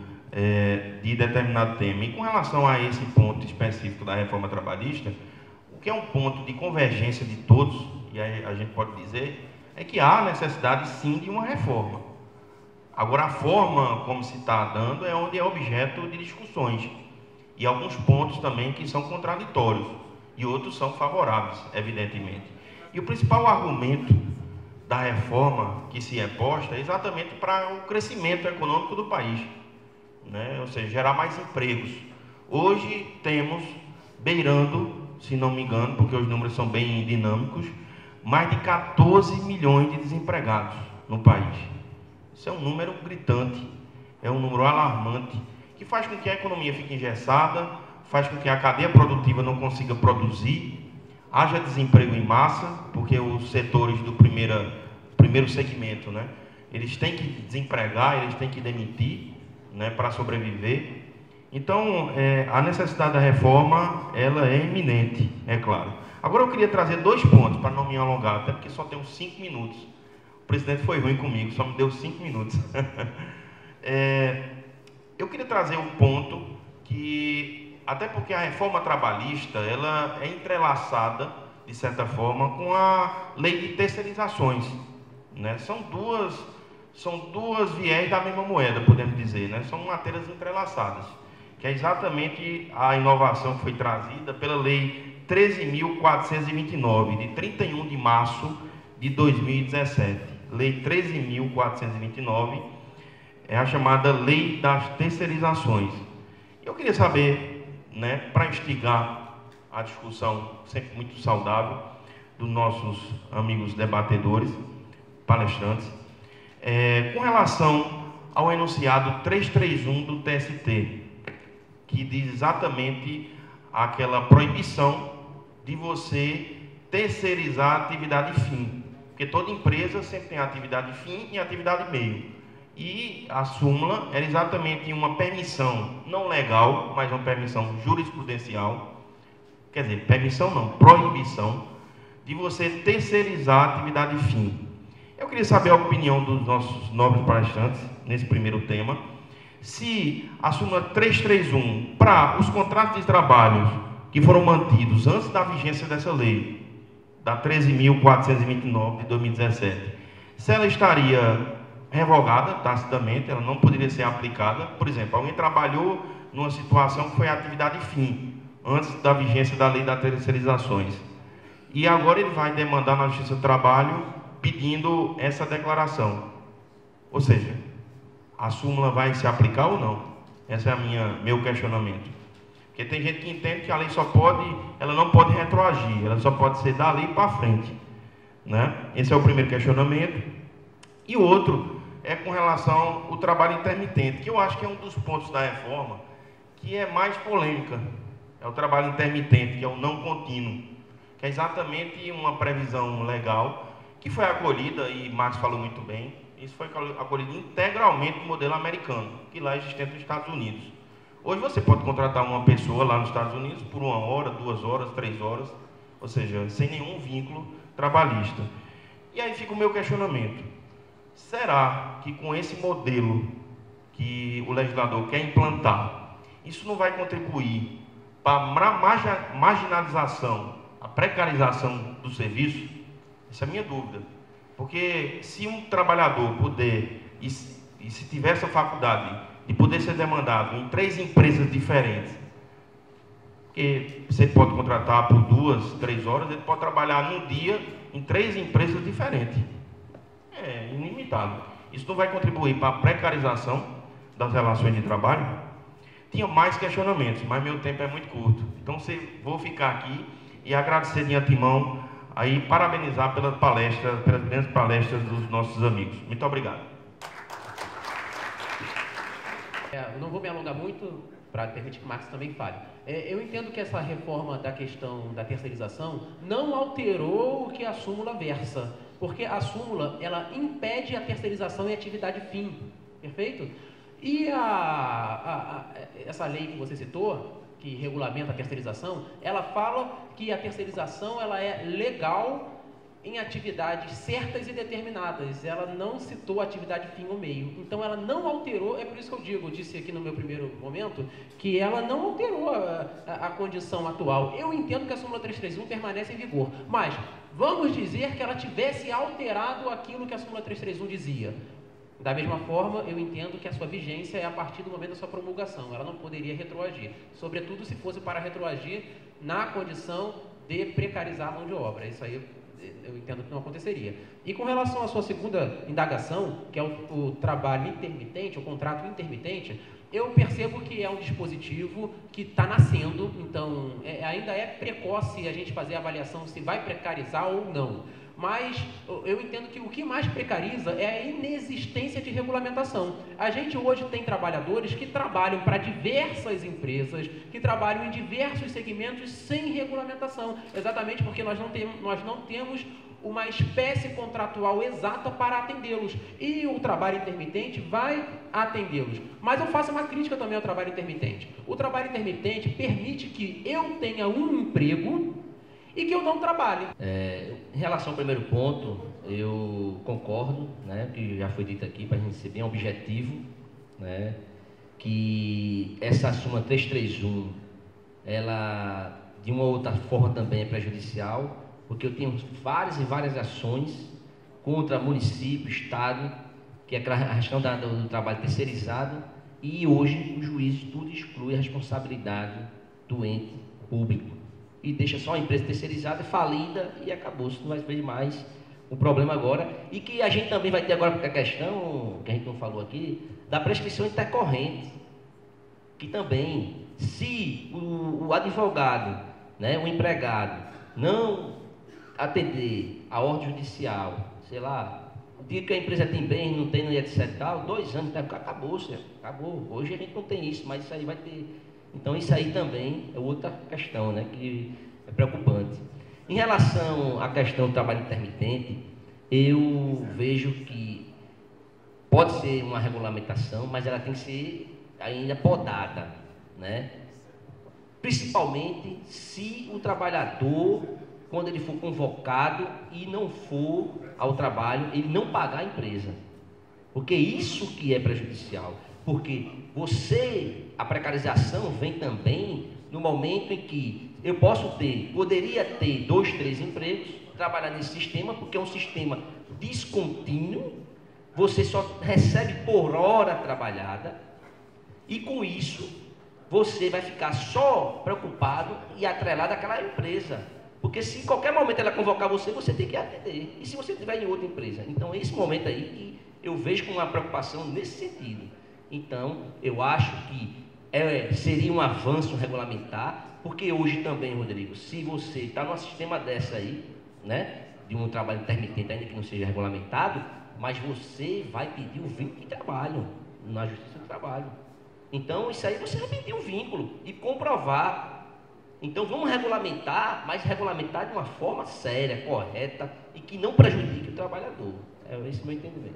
de determinado tema. E com relação a esse ponto específico da reforma trabalhista, o que é um ponto de convergência de todos, e aí a gente pode dizer, é que há necessidade sim de uma reforma. Agora, a forma como se está dando é onde é objeto de discussões. E alguns pontos também que são contraditórios. E outros são favoráveis, evidentemente. E o principal argumento da reforma que se é posta é exatamente para o crescimento econômico do país, né? Ou seja, gerar mais empregos. Hoje temos, beirando, se não me engano, porque os números são bem dinâmicos, mais de 14 milhões de desempregados no país. Isso é um número gritante, é um número alarmante, que faz com que a economia fique engessada, faz com que a cadeia produtiva não consiga produzir, haja desemprego em massa, porque os setores do primeiro segmento, né, eles têm que desempregar, eles têm que demitir, né, para sobreviver. Então, a necessidade da reforma, ela é iminente, é claro. Agora eu queria trazer 2 pontos, para não me alongar, até porque só tenho 5 minutos. O presidente foi ruim comigo, só me deu 5 minutos. Eu queria trazer um ponto que até porque a reforma trabalhista, ela é entrelaçada, de certa forma, com a lei de terceirizações, né? São duas viés da mesma moeda, podemos dizer, né? São matérias entrelaçadas, que é exatamente a inovação que foi trazida pela lei 13.429, de 31 de março de 2017. Lei 13.429 é a chamada Lei das Terceirizações. Eu queria saber, né, para instigar a discussão sempre muito saudável dos nossos amigos debatedores, palestrantes, com relação ao enunciado 331 do TST, que diz exatamente aquela proibição de você terceirizar a atividade fim, porque toda empresa sempre tem atividade fim e atividade meio. E a súmula era exatamente uma permissão não legal, mas uma permissão jurisprudencial, quer dizer, permissão não, proibição, de você terceirizar a atividade fim. Eu queria saber a opinião dos nossos nobres palestrantes nesse primeiro tema, se a súmula 331, para os contratos de trabalho que foram mantidos antes da vigência dessa lei, da 13.429 de 2017, se ela estaria revogada tacitamente, ela não poderia ser aplicada. Por exemplo, alguém trabalhou numa situação que foi a atividade fim, antes da vigência da lei das terceirizações, e agora ele vai demandar na Justiça do Trabalho pedindo essa declaração. Ou seja, a súmula vai se aplicar ou não? Esse é meu questionamento. Porque tem gente que entende que a lei ela não pode retroagir, ela só pode ser da lei para frente, né? Esse é o primeiro questionamento. E o outro é com relação ao trabalho intermitente, que eu acho que é um dos pontos da reforma que é mais polêmica. É o trabalho intermitente, que é o não contínuo, que é exatamente uma previsão legal que foi acolhida, e Marx falou muito bem, isso foi acolhido integralmente no modelo americano, que lá é existente nos Estados Unidos. Hoje você pode contratar uma pessoa lá nos Estados Unidos por 1 hora, 2 horas, 3 horas, ou seja, sem nenhum vínculo trabalhista. E aí fica o meu questionamento. Será que com esse modelo que o legislador quer implantar, isso não vai contribuir para a marginalização, a precarização do serviço? Essa é a minha dúvida. Porque se um trabalhador puder, e se tiver essa faculdade de poder ser demandado em 3 empresas diferentes, porque você pode contratar por 2, 3 horas, ele pode trabalhar num dia em 3 empresas diferentes. É ilimitado. Isso não vai contribuir para a precarização das relações de trabalho? Tinha mais questionamentos, mas meu tempo é muito curto. Então, vou ficar aqui e agradecer de antemão, aí parabenizar pelas grandes palestras dos nossos amigos. Muito obrigado. Eu não vou me alongar muito, para permitir que o Marx também fale. Eu entendo que essa reforma da questão da terceirização não alterou o que a súmula versa, porque a súmula, ela impede a terceirização em atividade fim, perfeito? E essa lei que você citou, que regulamenta a terceirização, ela fala que a terceirização ela é legal em atividades certas e determinadas. Ela não citou atividade fim ou meio. Então, ela não alterou, é por isso que eu digo, eu disse aqui no meu primeiro momento, que ela não alterou a condição atual. Eu entendo que a súmula 331 permanece em vigor, mas vamos dizer que ela tivesse alterado aquilo que a súmula 331 dizia. Da mesma forma, eu entendo que a sua vigência é a partir do momento da sua promulgação. Ela não poderia retroagir, sobretudo se fosse para retroagir na condição de precarizar a mão de obra. Isso aí eu entendo que não aconteceria. E com relação à sua segunda indagação, que é o trabalho intermitente, o contrato intermitente, eu percebo que é um dispositivo que está nascendo, então ainda é precoce a gente fazer a avaliação se vai precarizar ou não. Mas eu entendo que o que mais precariza é a inexistência de regulamentação. A gente hoje tem trabalhadores que trabalham para diversas empresas, que trabalham em diversos segmentos sem regulamentação, exatamente porque nós não temos uma espécie contratual exata para atendê-los. E o trabalho intermitente vai atendê-los. Mas eu faço uma crítica também ao trabalho intermitente. O trabalho intermitente permite que eu tenha um emprego e que eu não trabalhe. Em relação ao primeiro ponto, eu concordo, né, que já foi dito aqui, para a gente ser bem objetivo, né, que essa súmula 331, ela de uma ou outra forma também é prejudicial, porque eu tenho várias e várias ações contra município, estado, que é a questão do trabalho terceirizado, e hoje o juiz tudo exclui a responsabilidade do ente público e deixa só a empresa terceirizada falida e acabou-se, não vai ver mais o problema agora. E que a gente também vai ter agora, porque a questão que a gente não falou aqui, da prescrição intercorrente, que também, se o advogado, né, o empregado, não atender a ordem judicial, sei lá, o dia que a empresa tem bem, não tem, etc. tal, 2 anos, acabou, certo? Acabou. Hoje a gente não tem isso, mas isso aí vai ter. Então isso aí também é outra questão, né, que é preocupante. Em relação à questão do trabalho intermitente, eu vejo que pode ser uma regulamentação, mas ela tem que ser ainda podada, né? Principalmente se o trabalhador, quando ele for convocado e não for ao trabalho, ele não pagar a empresa. Porque isso que é prejudicial. Porque a precarização vem também no momento em que eu poderia ter 2, 3 empregos, trabalhar nesse sistema, porque é um sistema descontínuo, você só recebe por hora trabalhada, e com isso você vai ficar só preocupado e atrelado àquela empresa. Porque se em qualquer momento ela convocar você, você tem que atender. E se você estiver em outra empresa? Então, esse momento aí que eu vejo com uma preocupação nesse sentido. Então, eu acho que seria um avanço regulamentar, porque hoje também, Rodrigo, se você está num sistema dessa aí, né, de um trabalho intermitente, ainda que não seja regulamentado, mas você vai pedir o vínculo de trabalho na Justiça do Trabalho. Então, isso aí você vai pedir um vínculo e comprovar. Então, vamos regulamentar, mas regulamentar de uma forma séria, correta e que não prejudique o trabalhador. É esse o meu entendimento.